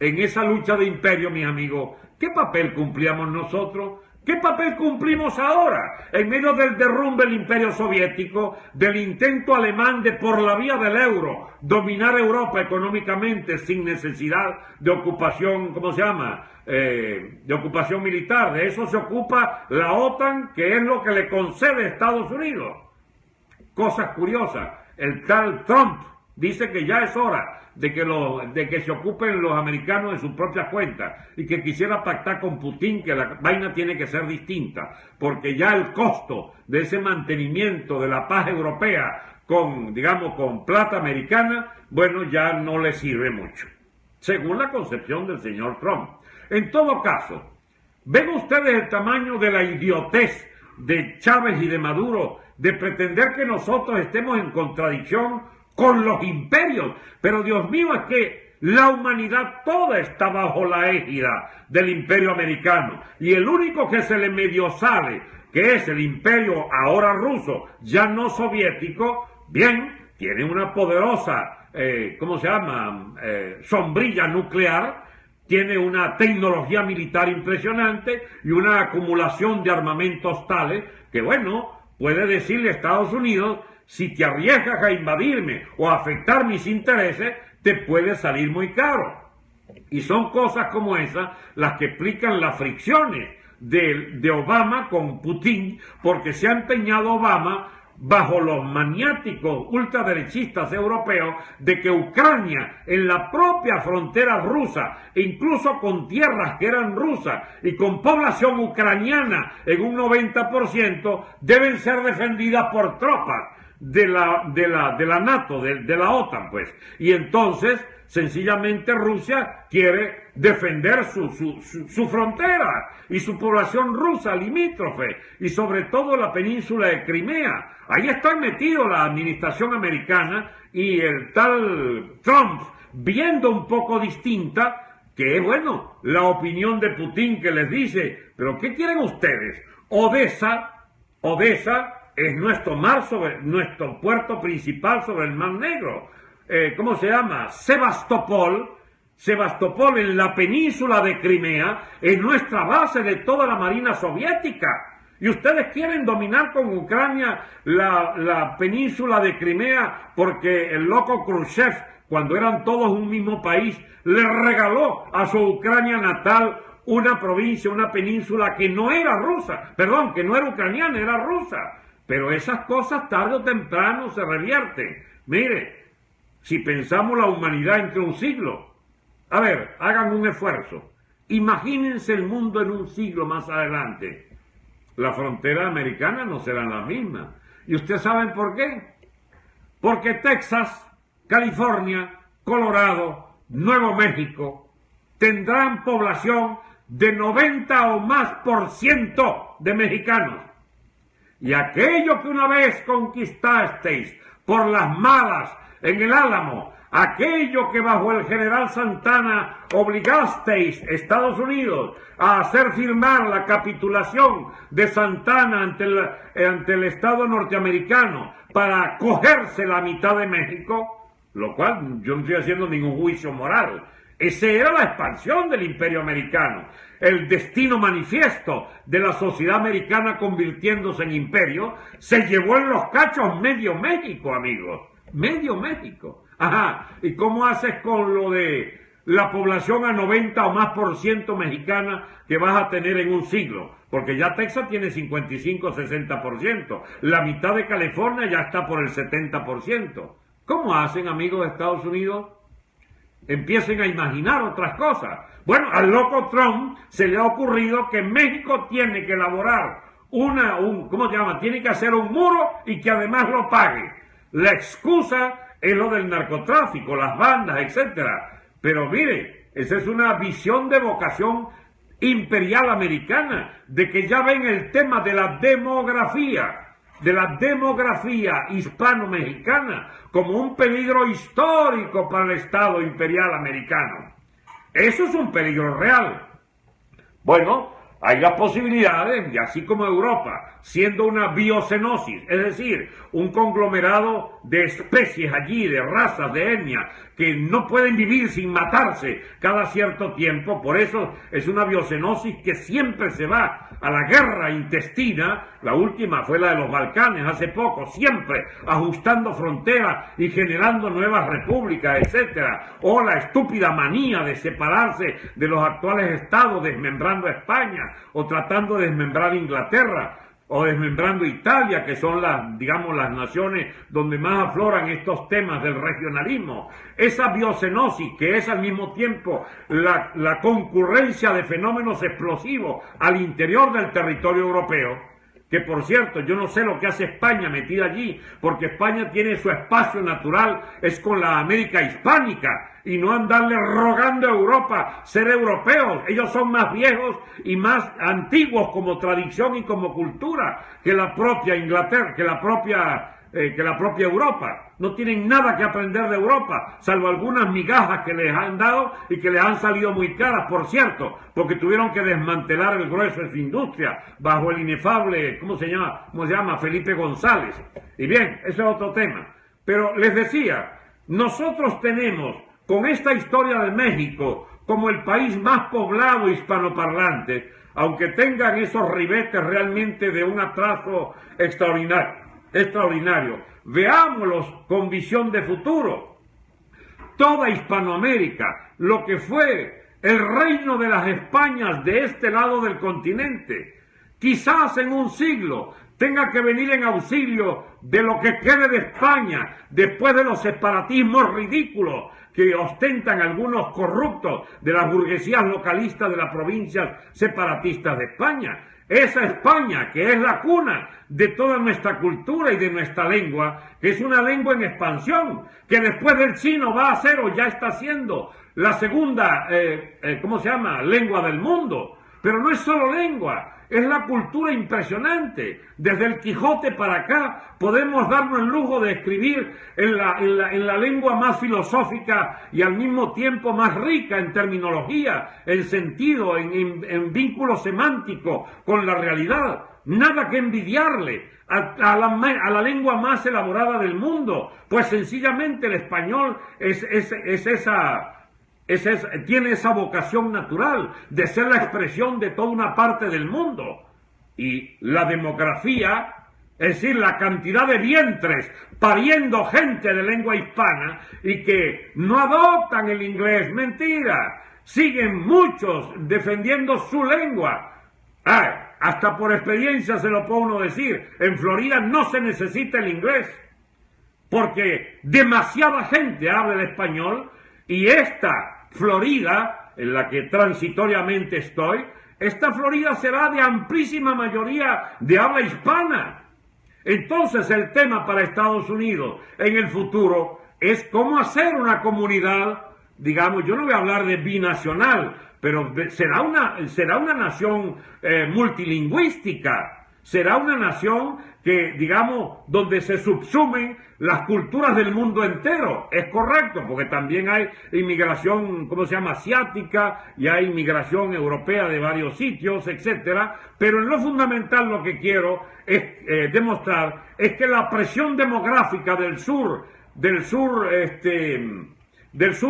en esa lucha de imperio, mis amigos, ¿qué papel cumplíamos nosotros? ¿Qué papel cumplimos ahora en medio del derrumbe del imperio soviético, del intento alemán de, por la vía del euro, dominar Europa económicamente sin necesidad de ocupación, ¿cómo se llama?, de ocupación militar? De eso se ocupa la OTAN, que es lo que le concede a Estados Unidos. Cosas curiosas, el tal Trump dice que ya es hora de que se ocupen los americanos de sus propias cuentas y que quisiera pactar con Putin, que la vaina tiene que ser distinta, porque ya el costo de ese mantenimiento de la paz europea con plata americana, bueno, ya no le sirve mucho, según la concepción del señor Trump. En todo caso, ven ustedes el tamaño de la idiotez de Chávez y de Maduro de pretender que nosotros estemos en contradicción con los imperios, pero Dios mío, es que la humanidad toda está bajo la égida del imperio americano, y el único que se le medio sale, que es el imperio ahora ruso, ya no soviético, bien, tiene una poderosa, sombrilla nuclear, tiene una tecnología militar impresionante y una acumulación de armamentos tales que, bueno, puede decirle a Estados Unidos: si te arriesgas a invadirme o a afectar mis intereses, te puede salir muy caro. Y son cosas como esas las que explican las fricciones de Obama con Putin, porque se ha empeñado Obama, bajo los maniáticos ultraderechistas europeos, de que Ucrania, en la propia frontera rusa, e incluso con tierras que eran rusas y con población ucraniana en un 90%, deben ser defendidas por tropas de la NATO, de la OTAN, pues. Y entonces, sencillamente, Rusia quiere defender su frontera y su población rusa limítrofe, y sobre todo la península de Crimea. Ahí están metidos la administración americana y el tal Trump, viendo un poco distinta, que es, bueno, la opinión de Putin, que les dice: ¿pero qué quieren ustedes? Odessa es nuestro nuestro puerto principal sobre el Mar Negro. ¿Cómo se llama? Sebastopol en la península de Crimea es nuestra base de toda la marina soviética. Y ustedes quieren dominar con Ucrania la península de Crimea porque el loco Khrushchev, cuando eran todos un mismo país, le regaló a su Ucrania natal una provincia, una península que no era rusa, que no era ucraniana, era rusa. Pero esas cosas tarde o temprano se revierten. Mire, si pensamos la humanidad entre un siglo, a ver, hagan un esfuerzo. Imagínense el mundo en un siglo más adelante. Las fronteras americanas no serán las mismas. ¿Y ustedes saben por qué? Porque Texas, California, Colorado, Nuevo México tendrán población de 90 o más por ciento de mexicanos. Y aquello que una vez conquistasteis por las malas en el Álamo, aquello que bajo el general Santana obligasteis Estados Unidos a hacer firmar la capitulación de Santana ante el Estado norteamericano para cogerse la mitad de México, lo cual yo no estoy haciendo ningún juicio moral. Esa era la expansión del imperio americano, el destino manifiesto de la sociedad americana convirtiéndose en imperio. Se llevó en los cachos medio México, amigos, medio México. Ajá, ¿y cómo haces con lo de la población a 90 o más por ciento mexicana que vas a tener en un siglo? Porque ya Texas tiene 55-60%, la mitad de California ya está por el 70%. ¿Cómo hacen, amigos de Estados Unidos? Empiecen a imaginar otras cosas. Bueno, al loco Trump se le ha ocurrido que México tiene que elaborar ¿cómo se llama? Tiene que hacer un muro y que además lo pague. La excusa es lo del narcotráfico, las bandas, etcétera. Pero mire, esa es una visión de vocación imperial americana, de que ya ven el tema de la demografía hispano-mexicana como un peligro histórico para el Estado imperial americano. Eso es un peligro real. Bueno, hay las posibilidades, y así como Europa, siendo una biocenosis, es decir, un conglomerado de especies allí, de razas, de etnias, que no pueden vivir sin matarse cada cierto tiempo. Por eso es una biocenosis que siempre se va a la guerra intestina. La última fue la de los Balcanes hace poco, siempre ajustando fronteras y generando nuevas repúblicas, etcétera. O la estúpida manía de separarse de los actuales estados, desmembrando a España, o tratando de desmembrar Inglaterra, o desmembrando Italia, que son las naciones donde más afloran estos temas del regionalismo. Esa biocenosis, que es al mismo tiempo la concurrencia de fenómenos explosivos al interior del territorio europeo, que por cierto, yo no sé lo que hace España metida allí, porque España tiene su espacio natural, es con la América hispánica, y no andarle rogando a Europa ser europeos. Ellos son más viejos y más antiguos como tradición y como cultura que la propia Inglaterra, que la propia Europa. No tienen nada que aprender de Europa, salvo algunas migajas que les han dado y que les han salido muy caras, por cierto, porque tuvieron que desmantelar el grueso de su industria bajo el inefable, ¿cómo se llama? Felipe González. Y bien, ese es otro tema. Pero les decía, nosotros tenemos, con esta historia de México como el país más poblado hispanoparlante, aunque tengan esos ribetes realmente de un atraso extraordinario, veámoslos con visión de futuro. Toda Hispanoamérica, lo que fue el reino de las Españas de este lado del continente, quizás en un siglo tenga que venir en auxilio de lo que quede de España después de los separatismos ridículos que ostentan algunos corruptos de las burguesías localistas de las provincias separatistas de España. Esa España, que es la cuna de toda nuestra cultura y de nuestra lengua, que es una lengua en expansión, que después del chino va a ser o ya está siendo la segunda, lengua del mundo. Pero no es solo lengua, es la cultura impresionante. Desde el Quijote para acá podemos darnos el lujo de escribir en la lengua más filosófica y al mismo tiempo más rica en terminología, en sentido, en vínculo semántico con la realidad. Nada que envidiarle a la lengua más elaborada del mundo, pues sencillamente el español tiene esa vocación natural de ser la expresión de toda una parte del mundo. Y la demografía, es decir, la cantidad de vientres pariendo gente de lengua hispana y que no adoptan el inglés, mentira, siguen muchos defendiendo su lengua. Hasta por experiencia se lo puedo uno decir, en Florida no se necesita el inglés, porque demasiada gente habla el español. Y esta Florida, en la que transitoriamente estoy, esta Florida será de amplísima mayoría de habla hispana. Entonces el tema para Estados Unidos en el futuro es cómo hacer una comunidad, digamos, yo no voy a hablar de binacional, pero será una nación multilingüística. Será una nación que, digamos, donde se subsumen las culturas del mundo entero. Es correcto, porque también hay inmigración, ¿cómo se llama?, asiática, y hay inmigración europea de varios sitios, etcétera. Pero en lo fundamental lo que quiero es demostrar es que la presión demográfica del sur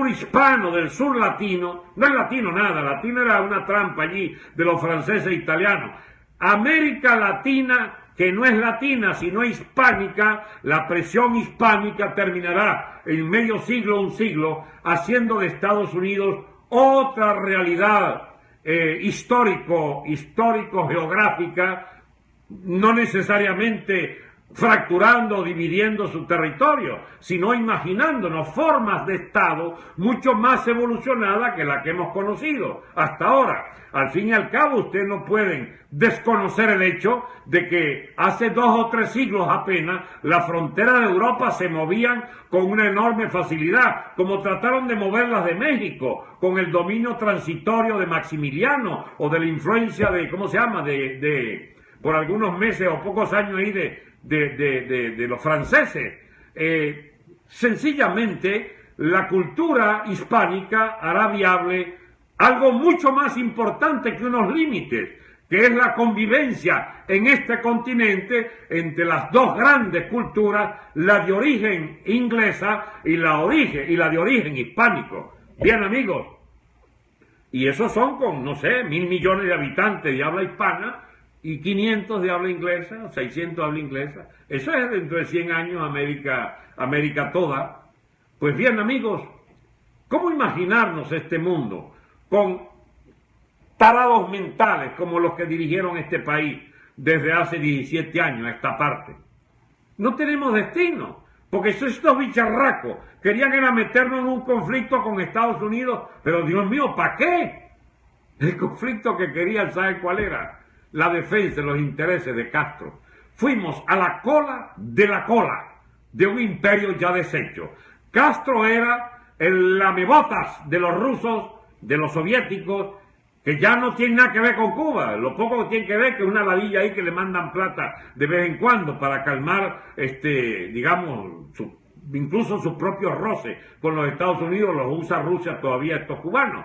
hispano, del sur latino, no es latino nada, latino era una trampa allí de los franceses e italianos. América Latina, que no es latina, sino hispánica, la presión hispánica terminará en medio siglo, un siglo, haciendo de Estados Unidos otra realidad histórico-geográfica, no necesariamente fracturando o dividiendo su territorio, sino imaginándonos formas de Estado mucho más evolucionadas que la que hemos conocido hasta ahora. Al fin y al cabo, ustedes no pueden desconocer el hecho de que hace 2 o 3 siglos apenas las fronteras de Europa se movían con una enorme facilidad, como trataron de moverlas de México, con el dominio transitorio de Maximiliano o de la influencia de, ¿cómo se llama?, por algunos meses o pocos años ahí de los franceses. Sencillamente, la cultura hispánica hará viable algo mucho más importante que unos límites, que es la convivencia en este continente entre las dos grandes culturas, la de origen inglesa y la de origen hispánico. Bien, amigos, y esos son con, no sé, 1.000 millones de habitantes de habla hispana y 500 de habla inglesa, 600 de habla inglesa. Eso es dentro de 100 años América toda. Pues bien, amigos, ¿cómo imaginarnos este mundo con tarados mentales como los que dirigieron este país desde hace 17 años a esta parte? No tenemos destino, porque estos bicharracos querían era meternos en un conflicto con Estados Unidos, pero Dios mío, ¿para qué? El conflicto que querían, ¿sabe cuál era? La defensa de los intereses de Castro. Fuimos a la cola de un imperio ya deshecho. Castro era el lamebotas de los rusos, de los soviéticos, que ya no tienen nada que ver con Cuba. Lo poco que tienen que ver es que una ladilla ahí que le mandan plata de vez en cuando para calmar, digamos, incluso sus propios roces con los Estados Unidos, los usa Rusia todavía estos cubanos.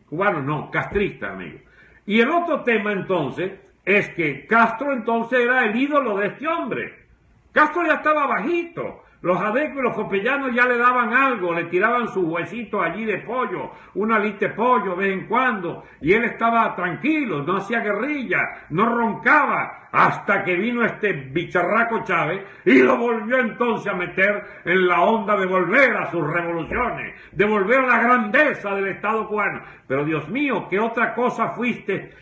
Cubanos no, castristas, amigos. Y el otro tema entonces es que Castro entonces era el ídolo de este hombre. Castro ya estaba bajito. Los adecos y los copellanos ya le daban algo, le tiraban sus huesitos allí de pollo, una alita de pollo de vez en cuando, y él estaba tranquilo, no hacía guerrilla, no roncaba, hasta que vino este bicharraco Chávez y lo volvió entonces a meter en la onda de volver a sus revoluciones, de volver a la grandeza del Estado cubano. Pero Dios mío, ¿qué otra cosa fuiste,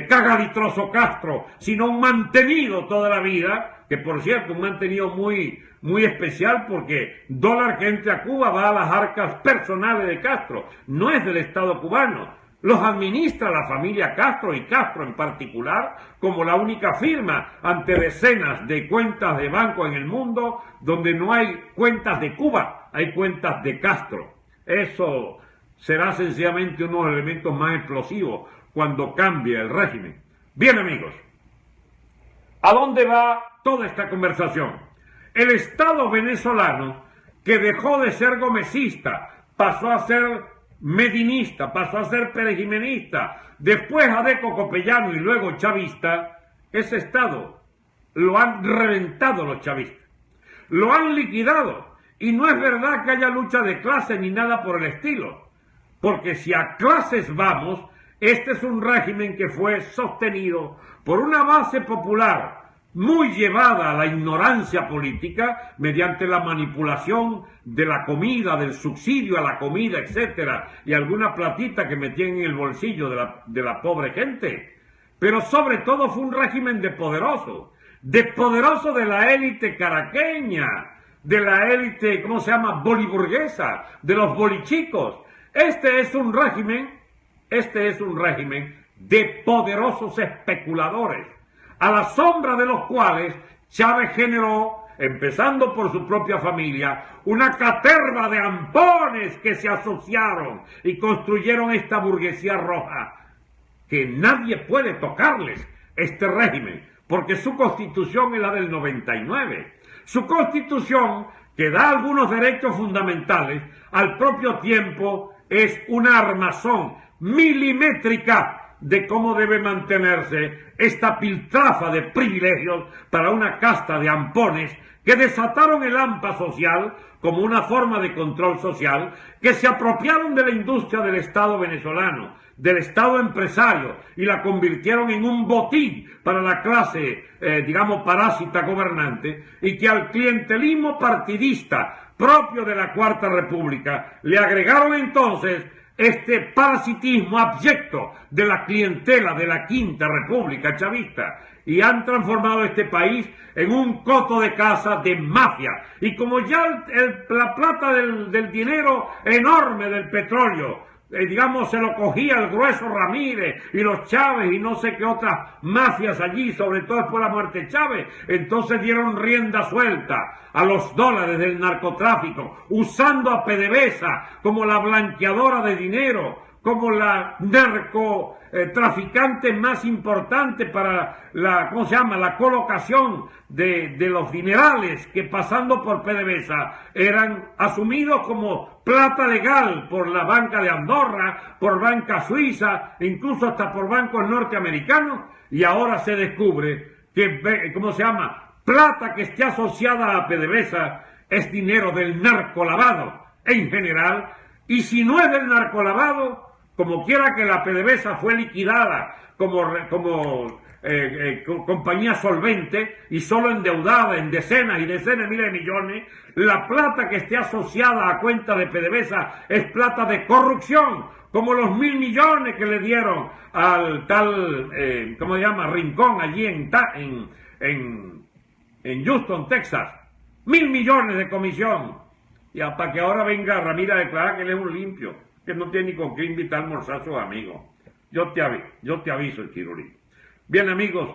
cagalitroso Castro, sino un mantenido toda la vida? Que por cierto, un mantenido muy especial, porque dólar que entre a Cuba va a las arcas personales de Castro, no es del Estado cubano. Los administra la familia Castro, y Castro en particular, como la única firma ante decenas de cuentas de banco en el mundo donde no hay cuentas de Cuba, hay cuentas de Castro. Eso será sencillamente uno de los elementos más explosivos cuando cambie el régimen. Bien, amigos, ¿a dónde va toda esta conversación? El Estado venezolano, que dejó de ser gomecista, pasó a ser medinista, pasó a ser perejimenista, después adeco copellano y luego chavista, ese Estado lo han reventado los chavistas, lo han liquidado, y no es verdad que haya lucha de clase ni nada por el estilo, porque si a clases vamos, este es un régimen que fue sostenido por una base popular muy llevada a la ignorancia política mediante la manipulación de la comida, del subsidio a la comida, etcétera, y alguna platita que metían en el bolsillo de la pobre gente. Pero sobre todo fue un régimen de poderosos de la élite caraqueña, de la élite, ¿cómo se llama?, boliburguesa, de los bolichicos. Este es un régimen de poderosos especuladores, a la sombra de los cuales Chávez generó empezando por su propia familia, una caterva de ampones que se asociaron y construyeron esta burguesía roja, que nadie puede tocarles este régimen, porque su constitución es la del 99. Su constitución, que da algunos derechos fundamentales, al propio tiempo es una armazón milimétrica de cómo debe mantenerse esta piltrafa de privilegios para una casta de ampones que desataron el hampa social como una forma de control social, que se apropiaron de la industria del Estado venezolano, del Estado empresario, y la convirtieron en un botín para la clase, parásita gobernante, y que al clientelismo partidista propio de la Cuarta República le agregaron entonces este parasitismo abyecto de la clientela de la Quinta República chavista, y han transformado este país en un coto de caza de mafia. Y como ya la plata del dinero enorme del petróleo, se lo cogía el Grueso Ramírez y los Chávez y no sé qué otras mafias allí, sobre todo después de la muerte de Chávez, entonces dieron rienda suelta a los dólares del narcotráfico, usando a PDVSA como la blanqueadora de dinero, como la narcotraficante más importante para la colocación de los dinerales que, pasando por PDVSA, eran asumidos como plata legal por la banca de Andorra, por banca suiza, incluso hasta por bancos norteamericanos, y ahora se descubre que, plata que esté asociada a PDVSA es dinero del narcolavado en general, y si no es del narcolavado, como quiera que la PDVSA fue liquidada como compañía solvente y solo endeudada en decenas y decenas de miles de millones, la plata que esté asociada a cuenta de PDVSA es plata de corrupción, como los 1.000 millones que le dieron al tal, Rincón, allí en Houston, Texas. 1.000 millones de comisión. Y hasta que ahora venga Ramírez a declarar que él es un limpio, que no tiene ni con qué invitar a almorzar a sus amigos. Yo te aviso, el Chirulí. Bien, amigos,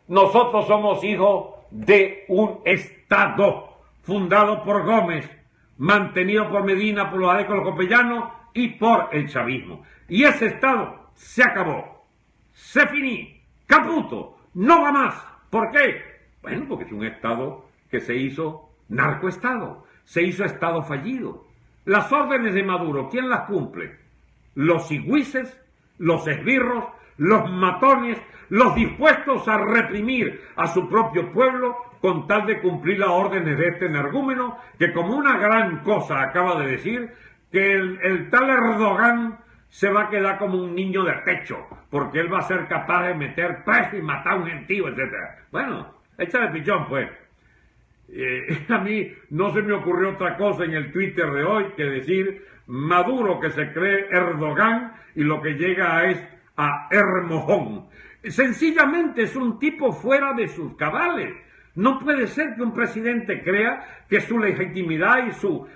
nosotros somos hijos de un Estado fundado por Gómez, mantenido por Medina, por los adecos, los copellanos y por el chavismo. Y ese Estado se acabó. Se finí. Caputo. No va más. ¿Por qué? Bueno, porque es un Estado que se hizo narcoestado. Se hizo Estado fallido. Las órdenes de Maduro, ¿quién las cumple? Los sigüices, los esbirros, los matones, los dispuestos a reprimir a su propio pueblo con tal de cumplir las órdenes de este energúmeno, que como una gran cosa acaba de decir, que el tal Erdogan se va a quedar como un niño de pecho, porque él va a ser capaz de meter preso y matar a un gentío, etc. Bueno, échale pichón, pues. A mí no se me ocurrió otra cosa en el Twitter de hoy que decir Maduro, que se cree Erdogan, y lo que llega es a Hermojón. Sencillamente es un tipo fuera de sus cabales. No puede ser que un presidente crea que su legitimidad y su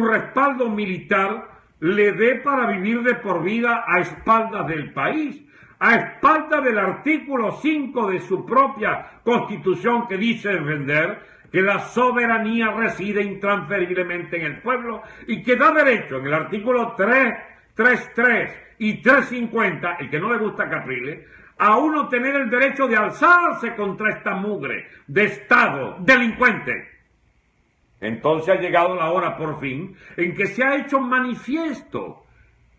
respaldo militar le dé para vivir de por vida a espaldas del país, a espaldas del artículo 5 de su propia Constitución, que dice defender que la soberanía reside intransferiblemente en el pueblo y que da derecho en el artículo 333 y 350, el que no le gusta Capriles, a uno tener el derecho de alzarse contra esta mugre de Estado delincuente. Entonces ha llegado la hora, por fin, en que se ha hecho manifiesto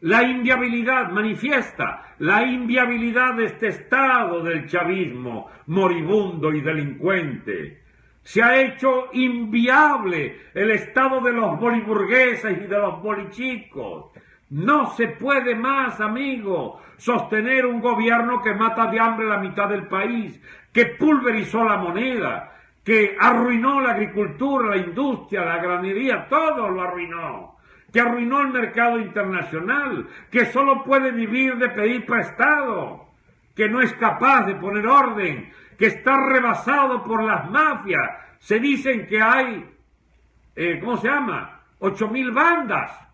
la inviabilidad, manifiesta la inviabilidad de este Estado del chavismo moribundo y delincuente. Se ha hecho inviable el Estado de los boliburgueses y de los bolichicos. No se puede más, amigo, sostener un gobierno que mata de hambre la mitad del país, que pulverizó la moneda, que arruinó la agricultura, la industria, la granería, todo lo arruinó, que arruinó el mercado internacional, que solo puede vivir de pedir prestado, que no es capaz de poner orden, que está rebasado por las mafias. Se dicen que hay, 8.000 bandas.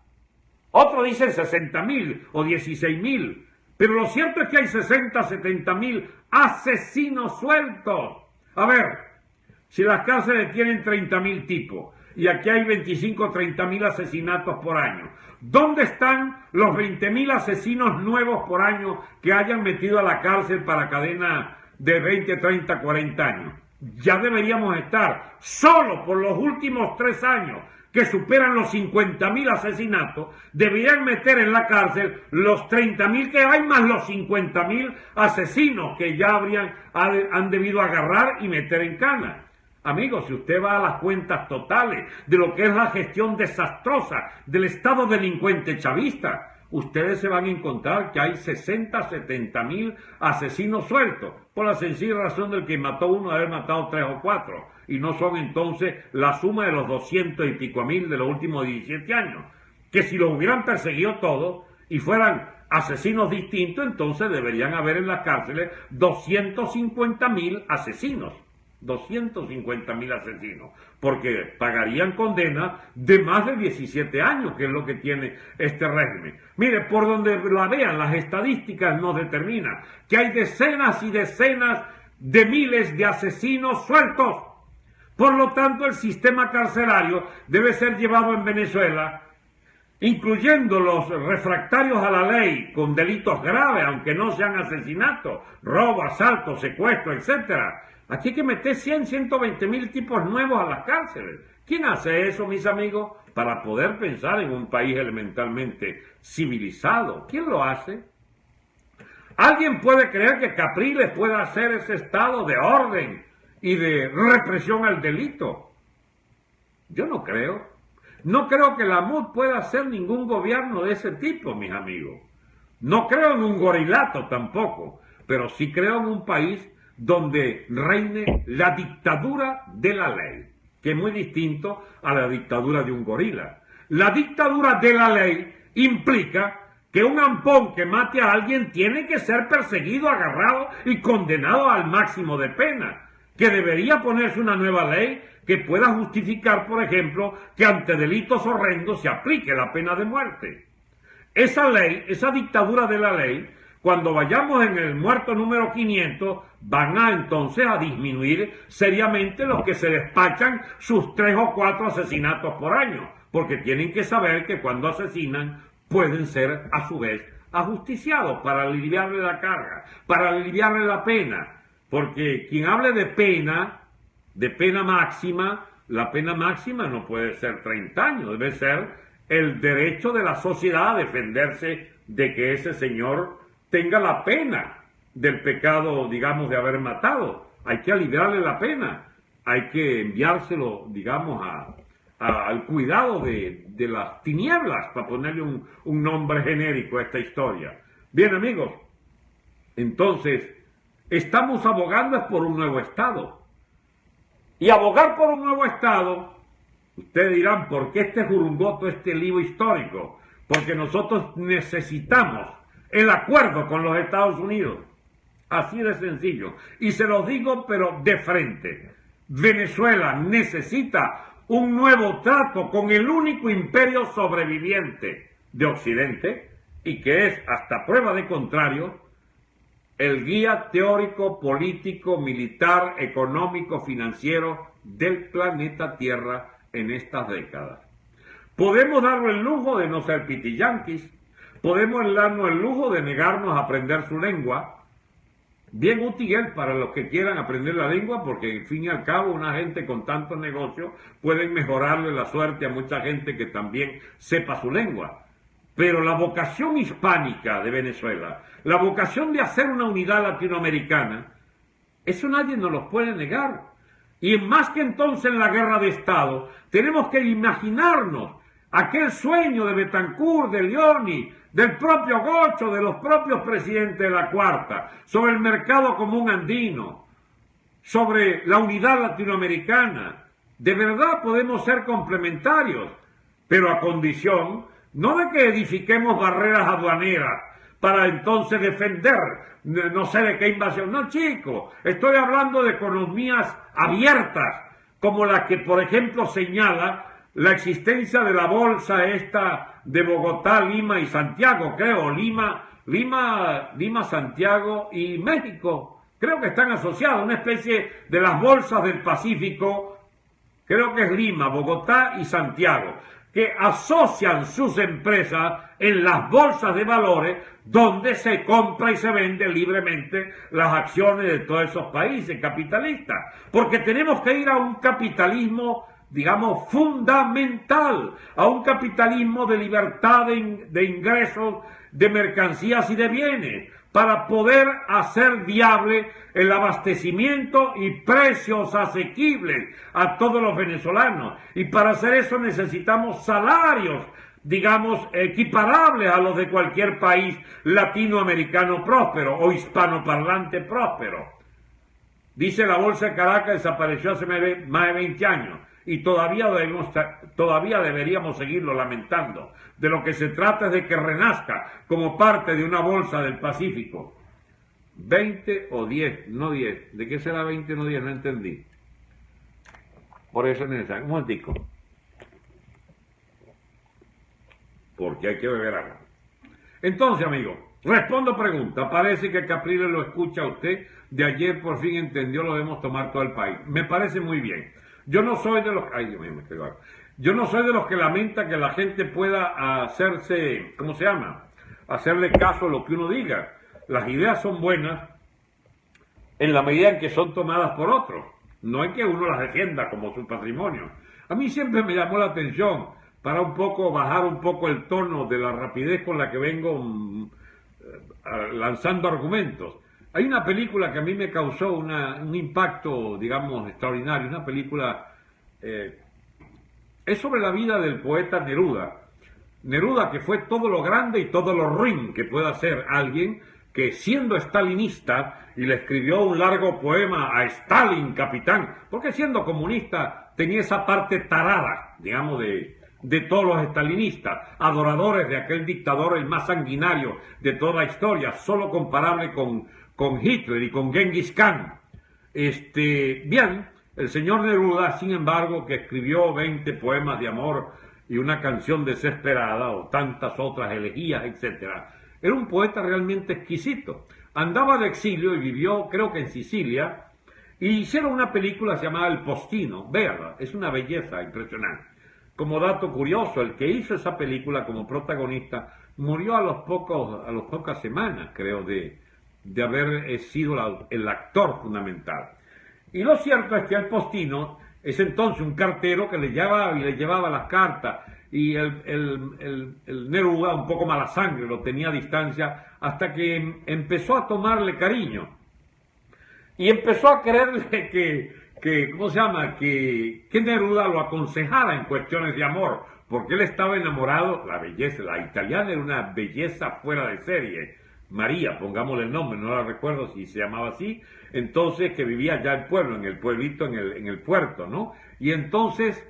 Otros dicen 60.000 o 16.000. Pero lo cierto es que hay 60, 70.000 asesinos sueltos. A ver, si las cárceles tienen 30.000 tipos y aquí hay 25 o 30.000 asesinatos por año, ¿dónde están los 20.000 asesinos nuevos por año que hayan metido a la cárcel para cadena de 20, 30, 40 años? Ya deberíamos estar, solo por los últimos 3 años, que superan los 50.000 asesinatos, deberían meter en la cárcel los 30.000 que hay más los 50.000 asesinos que ya han debido agarrar y meter en cana. Amigos, si usted va a las cuentas totales de lo que es la gestión desastrosa del Estado delincuente chavista, ustedes se van a encontrar que hay 60, 70.000 asesinos sueltos, por la sencilla razón del que mató uno de haber matado 3 o 4, y no son entonces la suma de los 200 y pico mil de los últimos 17 años, que si los hubieran perseguido todos y fueran asesinos distintos, entonces deberían haber en las cárceles 250.000 asesinos. 250.000 asesinos, porque pagarían condena de más de 17 años, que es lo que tiene este régimen. Mire, por donde la vean, las estadísticas nos determinan que hay decenas y decenas de miles de asesinos sueltos. Por lo tanto, el sistema carcelario debe ser llevado en Venezuela, incluyendo los refractarios a la ley con delitos graves, aunque no sean asesinatos, robo, asalto, secuestro, etcétera. Aquí hay que meter 120.000 tipos nuevos a las cárceles. ¿Quién hace eso, mis amigos? Para poder pensar en un país elementalmente civilizado. ¿Quién lo hace? ¿Alguien puede creer que Capriles pueda hacer ese estado de orden y de represión al delito? Yo no creo. No creo que la MUD pueda hacer ningún gobierno de ese tipo, mis amigos. No creo en un gorilato tampoco, pero sí creo en un país donde reine la dictadura de la ley, que es muy distinto a la dictadura de un gorila. La dictadura de la ley implica que un ampón que mate a alguien tiene que ser perseguido, agarrado y condenado al máximo de pena, que debería ponerse una nueva ley que pueda justificar, por ejemplo, que ante delitos horrendos se aplique la pena de muerte. Esa ley, esa dictadura de la ley, cuando vayamos en el muerto número 500, van a entonces a disminuir seriamente los que se despachan sus 3 o 4 asesinatos por año, porque tienen que saber que cuando asesinan pueden ser a su vez ajusticiados para aliviarle la carga, para aliviarle la pena, porque quien hable de pena máxima, la pena máxima no puede ser 30 años, debe ser el derecho de la sociedad a defenderse de que ese señor tenga la pena del pecado, digamos, de haber matado. Hay que aliviarle la pena, hay que enviárselo, digamos, al cuidado de las tinieblas, para ponerle un nombre genérico a esta historia. Bien, amigos, entonces, estamos abogando por un nuevo Estado. Y abogar por un nuevo Estado, ustedes dirán, ¿por qué este jurungoto, este lío histórico? Porque nosotros necesitamos el acuerdo con los Estados Unidos. Así de sencillo. Y se los digo, pero de frente. Venezuela necesita un nuevo trato con el único imperio sobreviviente de Occidente, y que es, hasta prueba de contrario, el guía teórico, político, militar, económico, financiero del planeta Tierra en estas décadas. Podemos darnos el lujo de no ser pitiyanquis, podemos darnos el lujo de negarnos a aprender su lengua, bien útil para los que quieran aprender la lengua, porque en fin y al cabo una gente con tantos negocios pueden mejorarle la suerte a mucha gente que también sepa su lengua. Pero la vocación hispánica de Venezuela, la vocación de hacer una unidad latinoamericana, eso nadie nos lo puede negar. Y más que entonces en la guerra de Estado, tenemos que imaginarnos aquel sueño de Betancourt, de Leoni, del propio Gocho, de los propios presidentes de la Cuarta, sobre el mercado común andino, sobre la unidad latinoamericana. De verdad podemos ser complementarios, pero a condición no de que edifiquemos barreras aduaneras para entonces defender no sé de qué invasión. No, chicos, estoy hablando de economías abiertas, como la que, por ejemplo, señala la existencia de la bolsa esta de Bogotá, Lima y Santiago, creo, Lima, Santiago y México. Creo que están asociadas, una especie de las bolsas del Pacífico, creo que es Lima, Bogotá y Santiago, que asocian sus empresas en las bolsas de valores donde se compra y se vende libremente las acciones de todos esos países capitalistas. Porque tenemos que ir a un capitalismo, digamos, fundamental, a un capitalismo de libertad de ingresos, de mercancías y de bienes, para poder hacer viable el abastecimiento y precios asequibles a todos los venezolanos. Y para hacer eso necesitamos salarios, digamos, equiparables a los de cualquier país latinoamericano próspero o hispanoparlante próspero. Dice la Bolsa de Caracas desapareció hace más de 20 años y todavía deberíamos seguirlo lamentando. De lo que se trata es de que renazca como parte de una bolsa del Pacífico. 20 o 10, no 10. ¿De qué será 20 o no 10? No entendí. Por eso es necesario. Un momentico. Porque hay que beber agua. Entonces, amigo, respondo pregunta. Parece que Capriles lo escucha a usted. De ayer por fin entendió, lo debemos tomar todo el país. Me parece muy bien. Yo no soy de los... Ay, Dios mío, me quedo agua. Yo no soy de los que lamenta que la gente pueda hacerse, ¿cómo se llama? Hacerle caso a lo que uno diga. Las ideas son buenas en la medida en que son tomadas por otros. No es que uno las defienda como su patrimonio. A mí siempre me llamó la atención para un poco bajar un poco el tono de la rapidez con la que vengo lanzando argumentos. Hay una película que a mí me causó un impacto, digamos, extraordinario. Una película... es sobre la vida del poeta Neruda. Neruda, que fue todo lo grande y todo lo ruin que puede hacer alguien que, siendo estalinista, y le escribió un largo poema a Stalin, capitán, porque siendo comunista tenía esa parte tarada, digamos, de todos los estalinistas, adoradores de aquel dictador, el más sanguinario de toda la historia, solo comparable con Hitler y con Genghis Khan. Bien, el señor Neruda, sin embargo, que escribió 20 poemas de amor y una canción desesperada o tantas otras elegías, etc., era un poeta realmente exquisito. Andaba de exilio y vivió, creo que en Sicilia, y hicieron una película llamada El Postino. Véanla, es una belleza impresionante. Como dato curioso, el que hizo esa película como protagonista murió a las pocas semanas, creo, de haber sido el actor fundamental. Y lo cierto es que el Postino es entonces un cartero que le llevaba las cartas, y el Neruda, un poco mala sangre, lo tenía a distancia, hasta que empezó a tomarle cariño. Y empezó a creerle ¿cómo se llama? Que Neruda lo aconsejara en cuestiones de amor, porque él estaba enamorado. La belleza, la italiana era una belleza fuera de serie. María, pongámosle el nombre, no la recuerdo si se llamaba así, entonces, que vivía allá en el pueblo, en el pueblito, en el puerto, ¿no? Y entonces,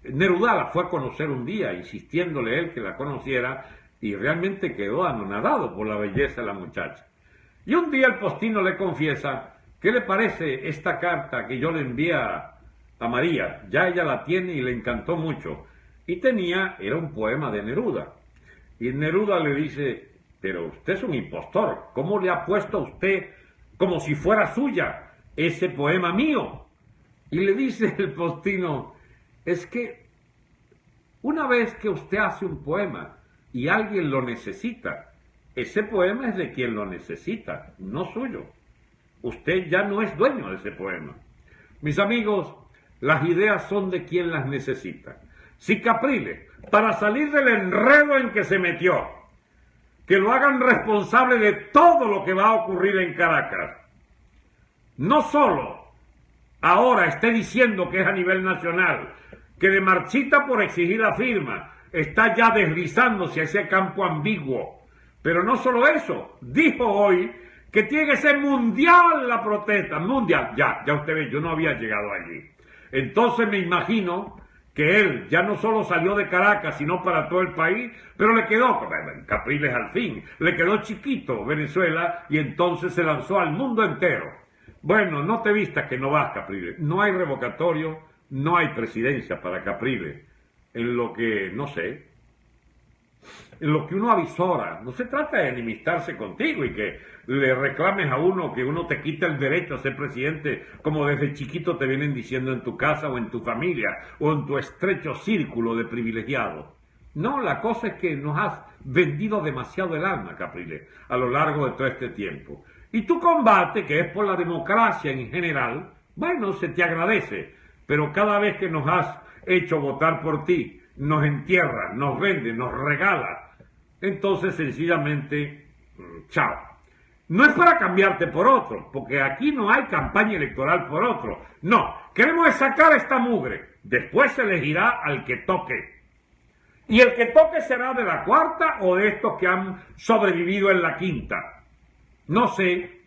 Neruda la fue a conocer un día, insistiéndole él que la conociera, y realmente quedó anonadado por la belleza de la muchacha. Y un día el Postino le confiesa: ¿qué le parece esta carta que yo le envié a María? Ya ella la tiene y le encantó mucho. Y era un poema de Neruda. Y Neruda le dice: pero usted es un impostor, ¿cómo le ha puesto a usted como si fuera suya ese poema mío? Y le dice el Postino: es que una vez que usted hace un poema y alguien lo necesita, ese poema es de quien lo necesita, no suyo. Usted ya no es dueño de ese poema. Mis amigos, las ideas son de quien las necesita. Si Capriles, para salir del enredo en que se metió, que lo hagan responsable de todo lo que va a ocurrir en Caracas, no solo ahora esté diciendo que es a nivel nacional, que de marchita por exigir la firma está ya deslizándose a ese campo ambiguo, pero no solo eso, dijo hoy que tiene que ser mundial la protesta, mundial. Ya usted ve, yo no había llegado allí. Entonces me imagino que él ya no solo salió de Caracas, sino para todo el país, pero le quedó, Capriles al fin, le quedó chiquito Venezuela, y entonces se lanzó al mundo entero. Bueno, no te vistas que no vas, Capriles. No hay revocatorio, no hay presidencia para Capriles. En lo que, no sé, en lo que uno avisora. No se trata de enemistarse contigo y que le reclames a uno que uno te quita el derecho a ser presidente, como desde chiquito te vienen diciendo en tu casa o en tu familia o en tu estrecho círculo de privilegiados. No, la cosa es que nos has vendido demasiado el alma, Capriles, a lo largo de todo este tiempo. Y tu combate, que es por la democracia en general, bueno, se te agradece, pero cada vez que nos has hecho votar por ti, nos entierras, nos vendes, nos regalas, entonces sencillamente, chao. No es para cambiarte por otro, porque aquí no hay campaña electoral por otro. No, queremos sacar esta mugre, después se elegirá al que toque. Y el que toque será de la cuarta o de estos que han sobrevivido en la quinta. No sé,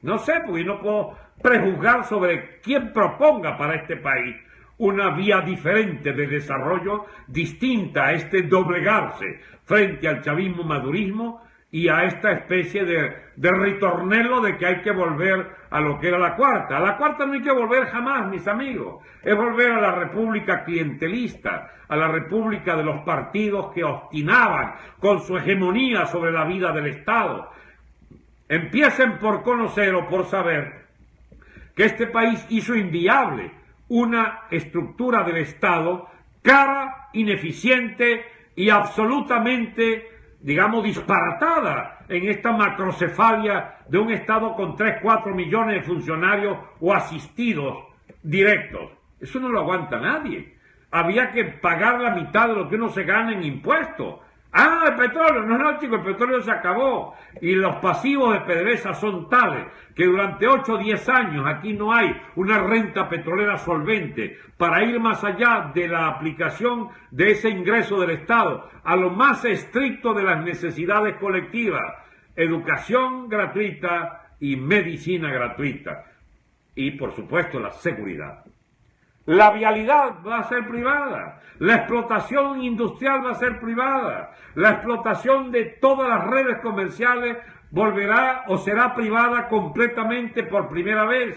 porque no puedo prejuzgar sobre quién proponga para este país una vía diferente de desarrollo, distinta a este doblegarse frente al chavismo-madurismo y a esta especie de ritornello de que hay que volver a lo que era la cuarta. A la cuarta no hay que volver jamás, mis amigos. Es volver a la república clientelista, a la república de los partidos que obstinaban con su hegemonía sobre la vida del Estado. Empiecen por conocer o por saber que este país hizo inviable una estructura del Estado cara, ineficiente y absolutamente, digamos, disparatada en esta macrocefalia de un Estado con 3, 4 millones de funcionarios o asistidos directos. Eso no lo aguanta nadie. Había que pagar la mitad de lo que uno se gana en impuestos. Ah, el petróleo. No, chicos, el petróleo se acabó. Y los pasivos de PDVSA son tales que durante 8 o 10 años aquí no hay una renta petrolera solvente para ir más allá de la aplicación de ese ingreso del Estado a lo más estricto de las necesidades colectivas. Educación gratuita y medicina gratuita. Y, por supuesto, la seguridad. La vialidad va a ser privada, la explotación industrial va a ser privada, la explotación de todas las redes comerciales volverá o será privada completamente por primera vez.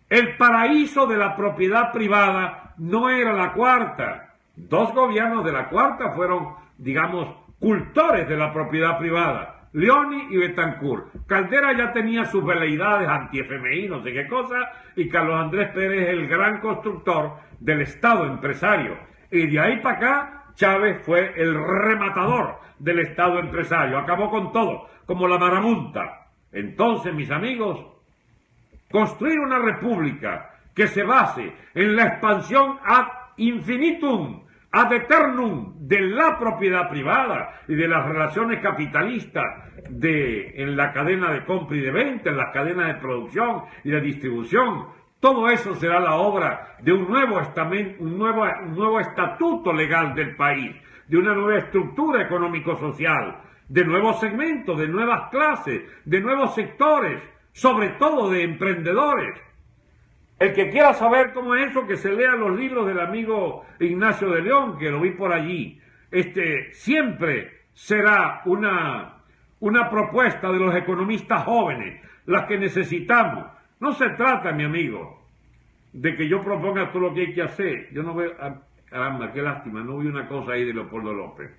El paraíso de la propiedad privada no era la cuarta. 2 gobiernos de la cuarta fueron, digamos, cultores de la propiedad privada. Leoni y Betancourt. Caldera ya tenía sus veleidades anti-FMI, no sé qué cosa, y Carlos Andrés Pérez el gran constructor del Estado empresario. Y de ahí para acá, Chávez fue el rematador del Estado empresario. Acabó con todo, como la marabunta. Entonces, mis amigos, construir una república que se base en la expansión ad infinitum, ad eternum de la propiedad privada y de las relaciones capitalistas en la cadena de compra y de venta, en las cadenas de producción y de distribución. Todo eso será la obra de un nuevo estatuto legal del país, de una nueva estructura económico-social, de nuevos segmentos, de nuevas clases, de nuevos sectores, sobre todo de emprendedores. El que quiera saber cómo es eso, que se lea los libros del amigo Ignacio de León, que lo vi por allí. Siempre será una propuesta de los economistas jóvenes, las que necesitamos. No se trata, mi amigo, de que yo proponga todo lo que hay que hacer. Yo no veo, caramba, qué lástima, no vi una cosa ahí de Leopoldo López.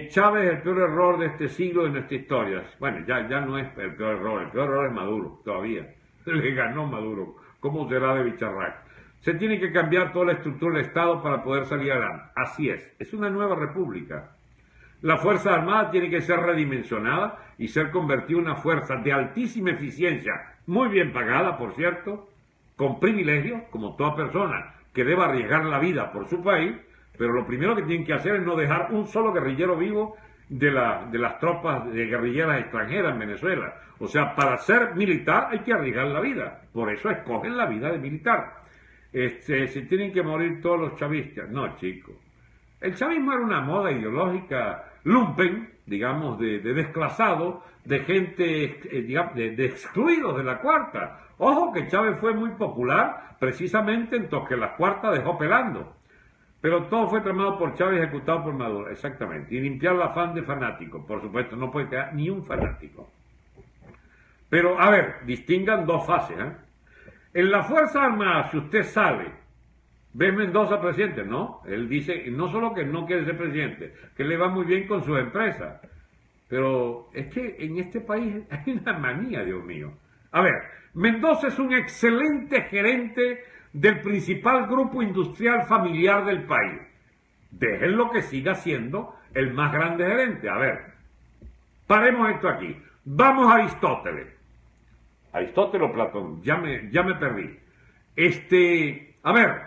Chávez es el peor error de este siglo de nuestra historia. Bueno, ya no es el peor error es Maduro, todavía. Le ganó Maduro. ¿Cómo será de bicharrac? Se tiene que cambiar toda la estructura del Estado para poder salir adelante. Así es una nueva república. La Fuerza Armada tiene que ser redimensionada y ser convertida en una fuerza de altísima eficiencia, muy bien pagada, por cierto, con privilegios, como toda persona que deba arriesgar la vida por su país, pero lo primero que tienen que hacer es no dejar un solo guerrillero vivo de las tropas de guerrilleras extranjeras en Venezuela. O sea, para ser militar hay que arriesgar la vida. Por eso escogen la vida de militar. Se tienen que morir todos los chavistas. No, chicos. El chavismo era una moda ideológica lumpen, digamos, de desclasado, de gente, digamos, de excluidos de la cuarta. Ojo que Chávez fue muy popular precisamente en lo que la cuarta dejó pelando. Pero todo fue tramado por Chávez y ejecutado por Maduro, exactamente. Y limpiar el afán de fanáticos, por supuesto, no puede quedar ni un fanático. Pero, a ver, distingan 2 fases. En la Fuerza Armada, si usted sale, ¿ves Mendoza presidente? No, él dice, no solo que no quiere ser presidente, que le va muy bien con sus empresas. Pero es que en este país hay una manía, Dios mío. A ver, Mendoza es un excelente gerente del principal grupo industrial familiar del país. Déjenlo que siga siendo el más grande gerente. A ver, paremos esto aquí. Vamos a Aristóteles. Aristóteles o Platón, ya me perdí. A ver,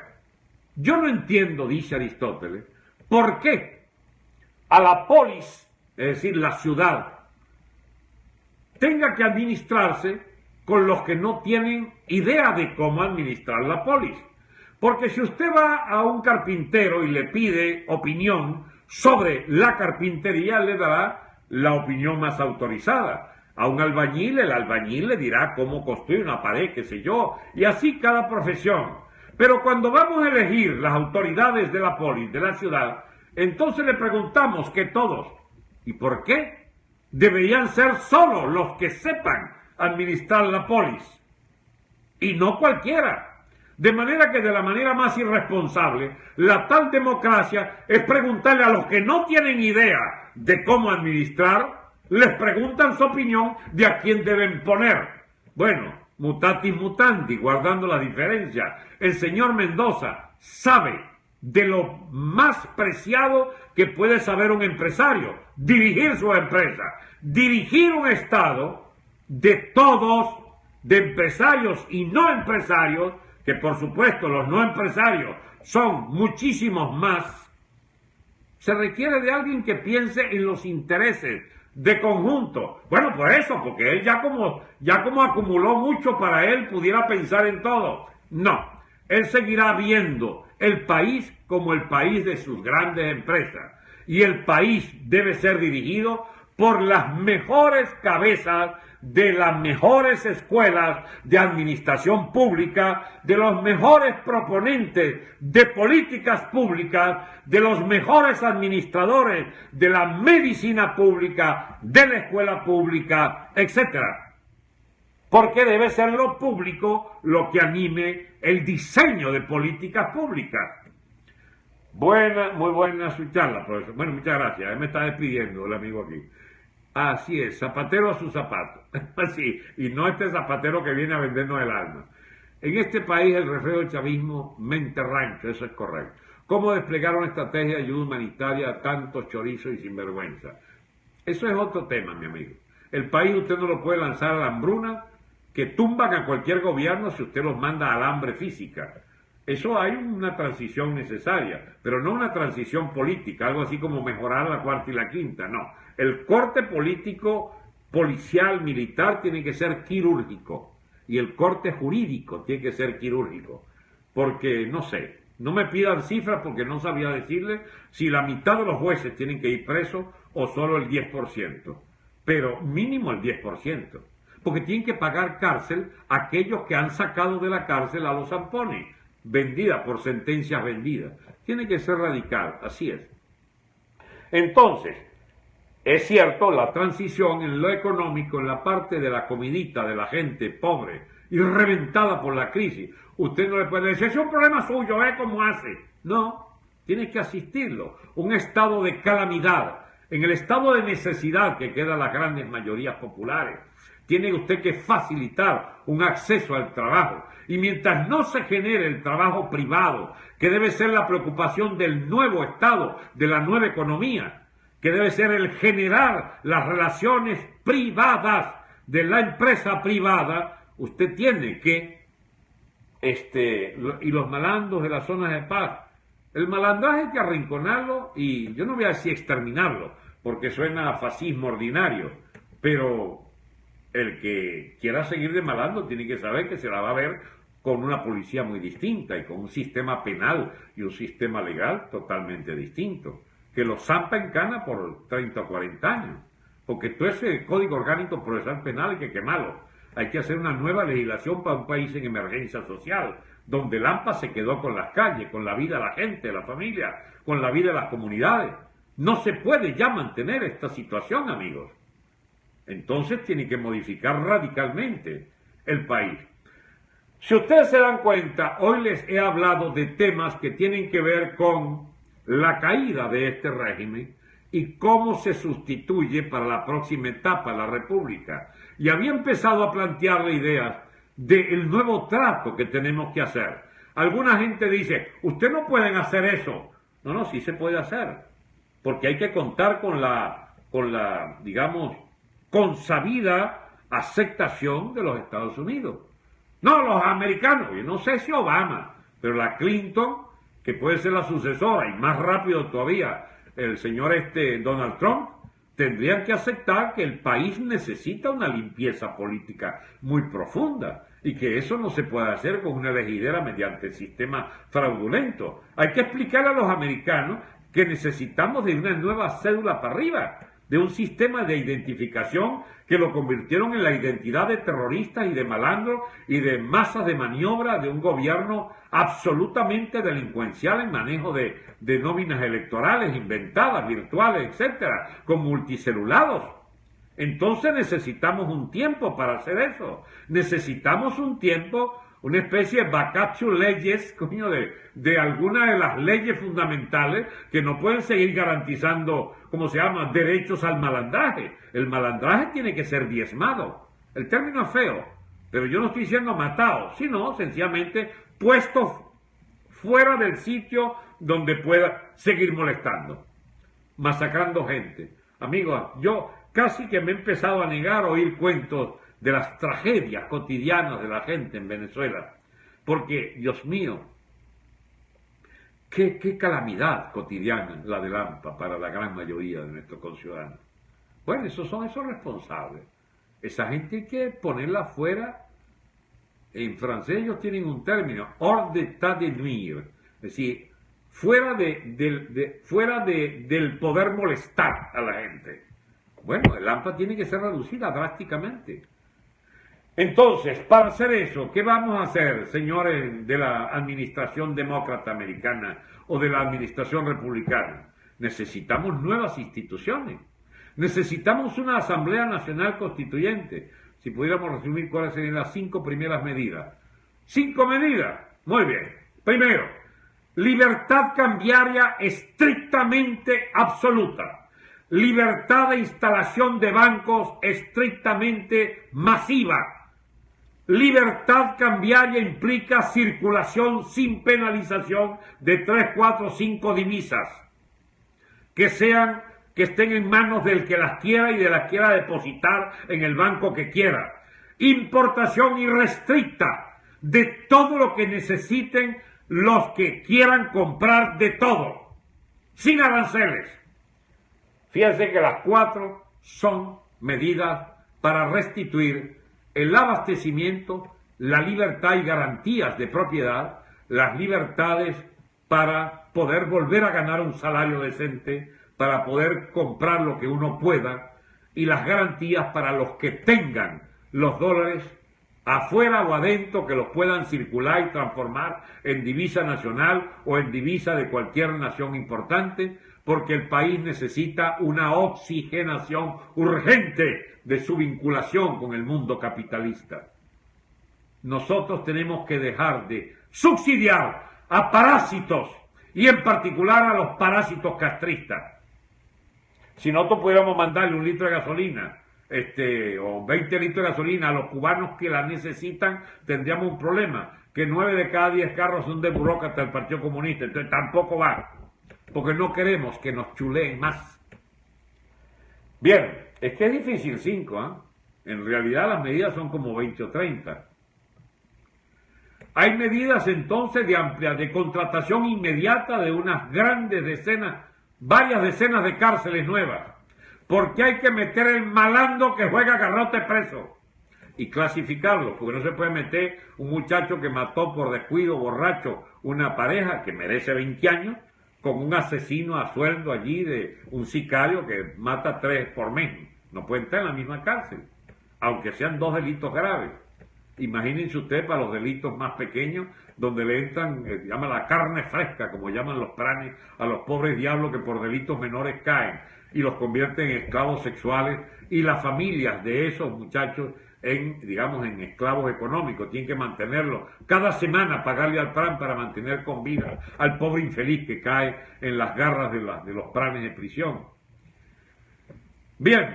yo no entiendo, dice Aristóteles, por qué a la polis, es decir, la ciudad, tenga que administrarse con los que no tienen idea de cómo administrar la polis. Porque si usted va a un carpintero y le pide opinión sobre la carpintería, le dará la opinión más autorizada. A un albañil, el albañil le dirá cómo construir una pared, qué sé yo, y así cada profesión. Pero cuando vamos a elegir las autoridades de la polis, de la ciudad, entonces le preguntamos que todos, ¿y por qué? Deberían ser solo los que sepan administrar la polis, y no cualquiera. De manera que de la manera más irresponsable, la tal democracia es preguntarle a los que no tienen idea de cómo administrar, les preguntan su opinión de a quién deben poner. Bueno, mutatis mutandis, guardando la diferencia, el señor Mendoza sabe de lo más preciado que puede saber un empresario, dirigir su empresa, dirigir un Estado de todos, de empresarios y no empresarios, que por supuesto los no empresarios son muchísimos más. Se requiere de alguien que piense en los intereses de conjunto. Bueno, por eso, porque él ya como acumuló mucho para él, pudiera pensar en todo. No, él seguirá viendo el país como el país de sus grandes empresas. Y el país debe ser dirigido por las mejores cabezas de las mejores escuelas de administración pública, de los mejores proponentes de políticas públicas, de los mejores administradores de la medicina pública, de la escuela pública, etc. Porque debe ser lo público lo que anime el diseño de políticas públicas. Muy buena su charla, profesor. Bueno, muchas gracias. Él me está despidiendo el amigo aquí. Así es, zapatero a su zapato. Así, y no este zapatero que viene a vendernos el alma. En este país el reflejo del chavismo mente rancho, eso es correcto. ¿Cómo desplegar una estrategia de ayuda humanitaria a tantos chorizos y sinvergüenza? Eso es otro tema, mi amigo. El país usted no lo puede lanzar a la hambruna, que tumban a cualquier gobierno si usted los manda al hambre física. Eso hay una transición necesaria, pero no una transición política, algo así como mejorar la cuarta y la quinta, no. El corte político, policial, militar tiene que ser quirúrgico y el corte jurídico tiene que ser quirúrgico, porque no sé, no me pidan cifras porque no sabía decirle si la mitad de los jueces tienen que ir presos o solo el 10%, pero mínimo el 10%, porque tienen que pagar cárcel aquellos que han sacado de la cárcel a los zampones, vendida por sentencias vendidas. Tiene que ser radical, así es. Entonces, es cierto, la transición en lo económico, en la parte de la comidita de la gente pobre y reventada por la crisis, usted no le puede decir, es un problema suyo, ¿cómo hace? No, tiene que asistirlo. Un estado de calamidad, en el estado de necesidad que quedan las grandes mayorías populares, tiene usted que facilitar un acceso al trabajo. Y mientras no se genere el trabajo privado, que debe ser la preocupación del nuevo Estado, de la nueva economía, que debe ser el generar las relaciones privadas de la empresa privada, usted tiene que, y los malandros de las zonas de paz, el malandraje hay que arrinconarlo y yo no voy a decir exterminarlo, porque suena a fascismo ordinario, pero el que quiera seguir de malandro tiene que saber que se la va a ver con una policía muy distinta y con un sistema penal y un sistema legal totalmente distinto, que lo zampa en cana por 30 o 40 años, porque todo ese código orgánico procesal penal hay que quemarlo. Hay que hacer una nueva legislación para un país en emergencia social, donde el AMPA se quedó con las calles, con la vida de la gente, de la familia, con la vida de las comunidades. No se puede ya mantener esta situación, amigos. Entonces tiene que modificar radicalmente el país. Si ustedes se dan cuenta, hoy les he hablado de temas que tienen que ver con la caída de este régimen y cómo se sustituye para la próxima etapa la República. Y había empezado a plantear la idea del nuevo trato que tenemos que hacer. Alguna gente dice, usted no pueden hacer eso. No, no, sí se puede hacer, porque hay que contar con la digamos, consabida aceptación de los Estados Unidos. No, los americanos, yo no sé si Obama, pero la Clinton, que puede ser la sucesora, y más rápido todavía, el señor Donald Trump, tendrían que aceptar que el país necesita una limpieza política muy profunda y que eso no se puede hacer con una elegidera mediante el sistema fraudulento. Hay que explicarle a los americanos que necesitamos de una nueva cédula para arriba, de un sistema de identificación que lo convirtieron en la identidad de terroristas y de malandros y de masas de maniobra de un gobierno absolutamente delincuencial en manejo de nóminas electorales inventadas, virtuales, etcétera, con multicelulados. Entonces necesitamos un tiempo para hacer eso. Necesitamos un tiempo, una especie de vacatio legis, coño, de algunas de las leyes fundamentales que no pueden seguir garantizando, ¿cómo se llama?, derechos al malandraje. El malandraje tiene que ser diezmado. El término es feo, pero yo no estoy diciendo matado, sino sencillamente puesto fuera del sitio donde pueda seguir molestando, masacrando gente. Amigos, yo casi que me he empezado a negar a oír cuentos de las tragedias cotidianas de la gente en Venezuela, porque, Dios mío, qué calamidad cotidiana la del AMPA para la gran mayoría de nuestros conciudadanos. Bueno, esos son esos responsables. Esa gente hay que ponerla fuera. En francés ellos tienen un término, hors d'état de nuire, es decir, fuera del poder molestar a la gente. Bueno, el AMPA tiene que ser reducida drásticamente. Entonces, para hacer eso, ¿qué vamos a hacer, señores de la administración demócrata americana o de la administración republicana? Necesitamos nuevas instituciones. Necesitamos una Asamblea Nacional Constituyente. Si pudiéramos resumir cuáles serían las 5 primeras medidas. 5 medidas. Muy bien. Primero, libertad cambiaria estrictamente absoluta. Libertad de instalación de bancos estrictamente masiva. Libertad cambiaria implica circulación sin penalización de 3, 4, 5 divisas. Que estén en manos del que las quiera y de las quiera depositar en el banco que quiera. Importación irrestricta de todo lo que necesiten los que quieran comprar de todo, sin aranceles. Fíjense que las 4 son medidas para restituir el abastecimiento, la libertad y garantías de propiedad, las libertades para poder volver a ganar un salario decente, para poder comprar lo que uno pueda, y las garantías para los que tengan los dólares afuera o adentro, que los puedan circular y transformar en divisa nacional o en divisa de cualquier nación importante, porque el país necesita una oxigenación urgente de su vinculación con el mundo capitalista. Nosotros tenemos que dejar de subsidiar a parásitos, y en particular a los parásitos castristas. Si nosotros pudiéramos mandarle 1 litro de gasolina, o 20 litros de gasolina a los cubanos que la necesitan, tendríamos un problema, que 9 de cada 10 carros son de burócratas del Partido Comunista, entonces tampoco va, porque no queremos que nos chuleen más. Bien, es que es difícil 5, ¿eh? En realidad las medidas son como 20 o 30. Hay medidas entonces de contratación inmediata de unas grandes decenas, varias decenas de cárceles nuevas, porque hay que meter el malandro que juega garrote preso y clasificarlo, porque no se puede meter un muchacho que mató por descuido borracho una pareja que merece 20 años con un asesino a sueldo allí de un sicario que mata 3 por mes. No puede estar en la misma cárcel, aunque sean 2 delitos graves. Imagínense usted para los delitos más pequeños, donde le entran, llama la carne fresca, como llaman los pranes, a los pobres diablos que por delitos menores caen y los convierten en esclavos sexuales, y las familias de esos muchachos en esclavos económicos, tienen que mantenerlos cada semana, pagarle al PRAN para mantener con vida al pobre infeliz que cae en las garras de los pranes de prisión. Bien,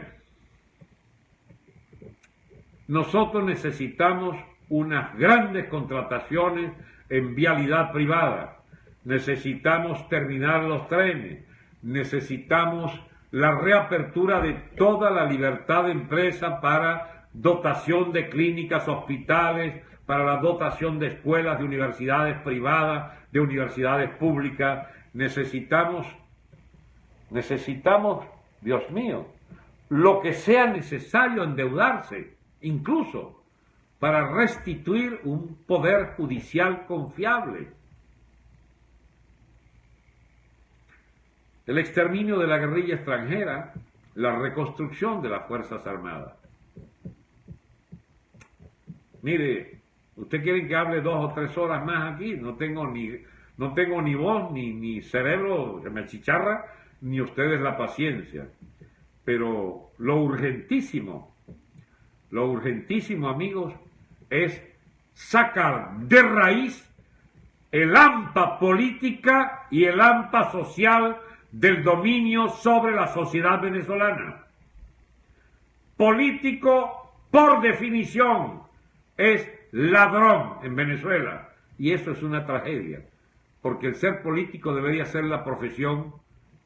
nosotros necesitamos unas grandes contrataciones en vialidad privada, necesitamos terminar los trenes, necesitamos la reapertura de toda la libertad de empresa para dotación de clínicas, hospitales, para la dotación de escuelas, de universidades privadas, de universidades públicas. Necesitamos, Dios mío, lo que sea necesario endeudarse, incluso para restituir un poder judicial confiable. El exterminio de la guerrilla extranjera, la reconstrucción de las Fuerzas Armadas. Mire, ¿usted quiere que hable 2 o 3 horas más aquí? No tengo ni voz, ni cerebro que me achicharra, ni ustedes la paciencia. Pero lo urgentísimo, amigos, es sacar de raíz el hampa política y el hampa social del dominio sobre la sociedad venezolana. Político, por definición, es ladrón en Venezuela, y eso es una tragedia, porque el ser político debería ser la profesión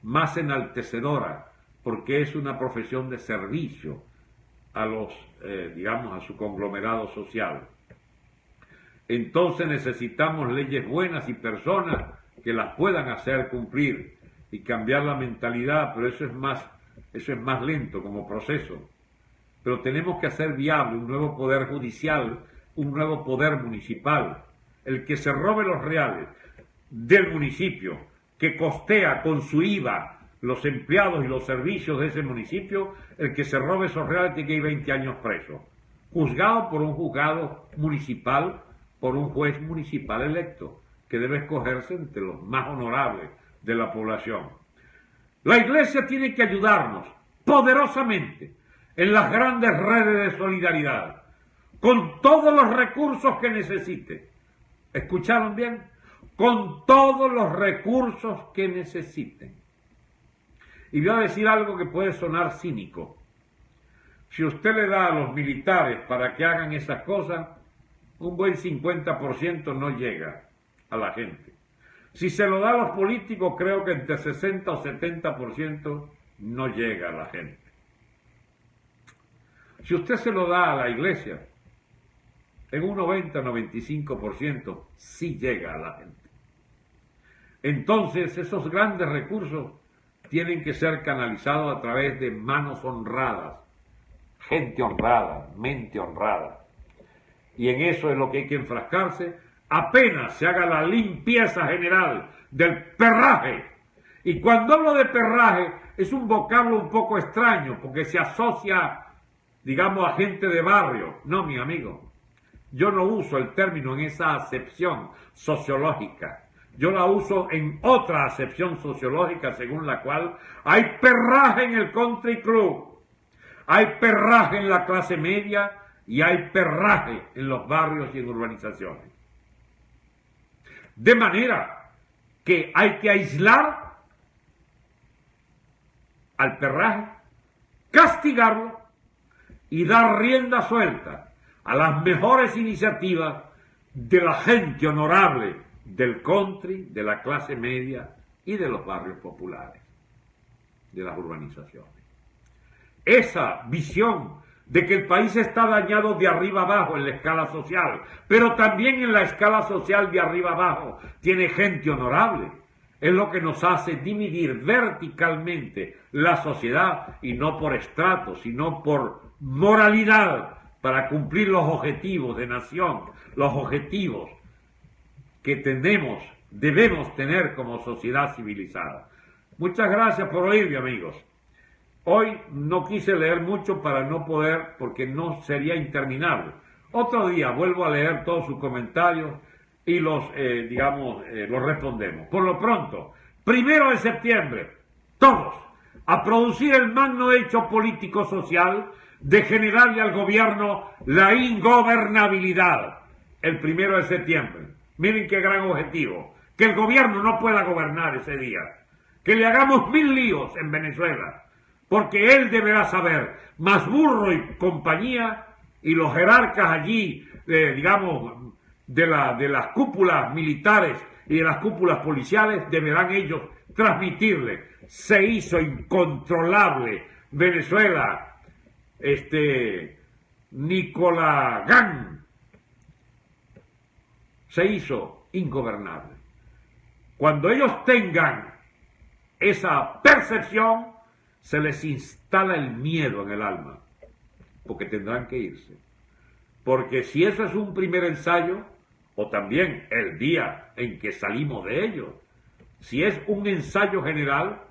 más enaltecedora, porque es una profesión de servicio a los, a su conglomerado social. Entonces necesitamos leyes buenas y personas que las puedan hacer cumplir y cambiar la mentalidad, pero eso es más lento como proceso. Pero tenemos que hacer viable un nuevo poder judicial, un nuevo poder municipal, el que se robe los reales del municipio, que costea con su IVA los empleados y los servicios de ese municipio, el que se robe esos reales tiene que ir 20 años preso, juzgado por un juzgado municipal, por un juez municipal electo, que debe escogerse entre los más honorables de la población. La Iglesia tiene que ayudarnos poderosamente en las grandes redes de solidaridad, con todos los recursos que necesite. ¿Escucharon bien? Con todos los recursos que necesiten. Y voy a decir algo que puede sonar cínico. Si usted le da a los militares para que hagan esas cosas, un buen 50% no llega a la gente. Si se lo da a los políticos, creo que entre 60 o 70% no llega a la gente. Si usted se lo da a la Iglesia, en un 90-95% sí llega a la gente. Entonces, esos grandes recursos tienen que ser canalizados a través de manos honradas, gente honrada, mente honrada. Y en eso es lo que hay que enfrascarse apenas se haga la limpieza general del perraje. Y cuando hablo de perraje, es un vocablo un poco extraño, porque se asocia, digamos, a gente de barrio. No, mi amigo, yo no uso el término en esa acepción sociológica. Yo la uso en otra acepción sociológica, según la cual hay perraje en el country club, hay perraje en la clase media y hay perraje en los barrios y en urbanizaciones. De manera que hay que aislar al perraje, castigarlo y dar rienda suelta a las mejores iniciativas de la gente honorable del country, de la clase media y de los barrios populares, de las urbanizaciones. Esa visión de que el país está dañado de arriba abajo en la escala social, pero también en la escala social de arriba abajo tiene gente honorable, es lo que nos hace dividir verticalmente la sociedad, y no por estratos, sino por moralidad, para cumplir los objetivos de nación, los objetivos que debemos tener como sociedad civilizada. Muchas gracias por oírme, amigos. Hoy no quise leer mucho para no poder, porque no sería interminable. Otro día vuelvo a leer todos sus comentarios y los respondemos. Por lo pronto, 1 de septiembre, todos a producir el magno hecho político-social de generarle al gobierno la ingobernabilidad. El 1 de septiembre. Miren qué gran objetivo. Que el gobierno no pueda gobernar ese día. Que le hagamos 1000 líos en Venezuela. porque él deberá saber, Masburro y compañía, y los jerarcas allí, digamos, de las cúpulas militares y de las cúpulas policiales, deberán ellos transmitirle. Se hizo incontrolable Venezuela, Nicolás Gán, se hizo ingobernable. Cuando ellos tengan esa percepción, se les instala el miedo en el alma, porque tendrán que irse. Porque si eso es un primer ensayo, o también el día en que salimos de ello, si es un ensayo general,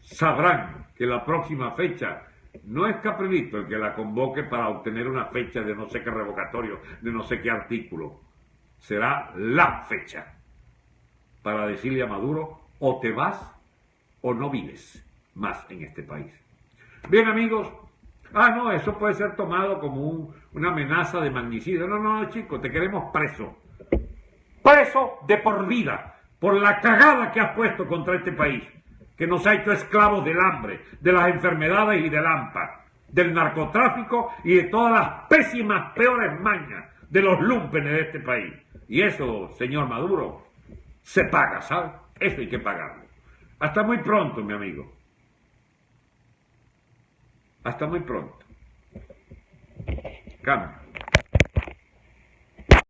sabrán que la próxima fecha no es Caprilito el que la convoque para obtener una fecha de no sé qué revocatorio, de no sé qué artículo. Será la fecha para decirle a Maduro, o te vas o no vives más en este país. Bien, amigos, no, eso puede ser tomado como una amenaza de magnicidio. No, chicos, te queremos preso. Preso de por vida, por la cagada que has puesto contra este país, que nos ha hecho esclavos del hambre, de las enfermedades y del hampa, del narcotráfico y de todas las pésimas, peores mañas de los lúmpenes de este país. Y eso, señor Maduro, se paga, ¿sabes? Eso hay que pagarlo. Hasta muy pronto, mi amigo. Hasta muy pronto. Cambio.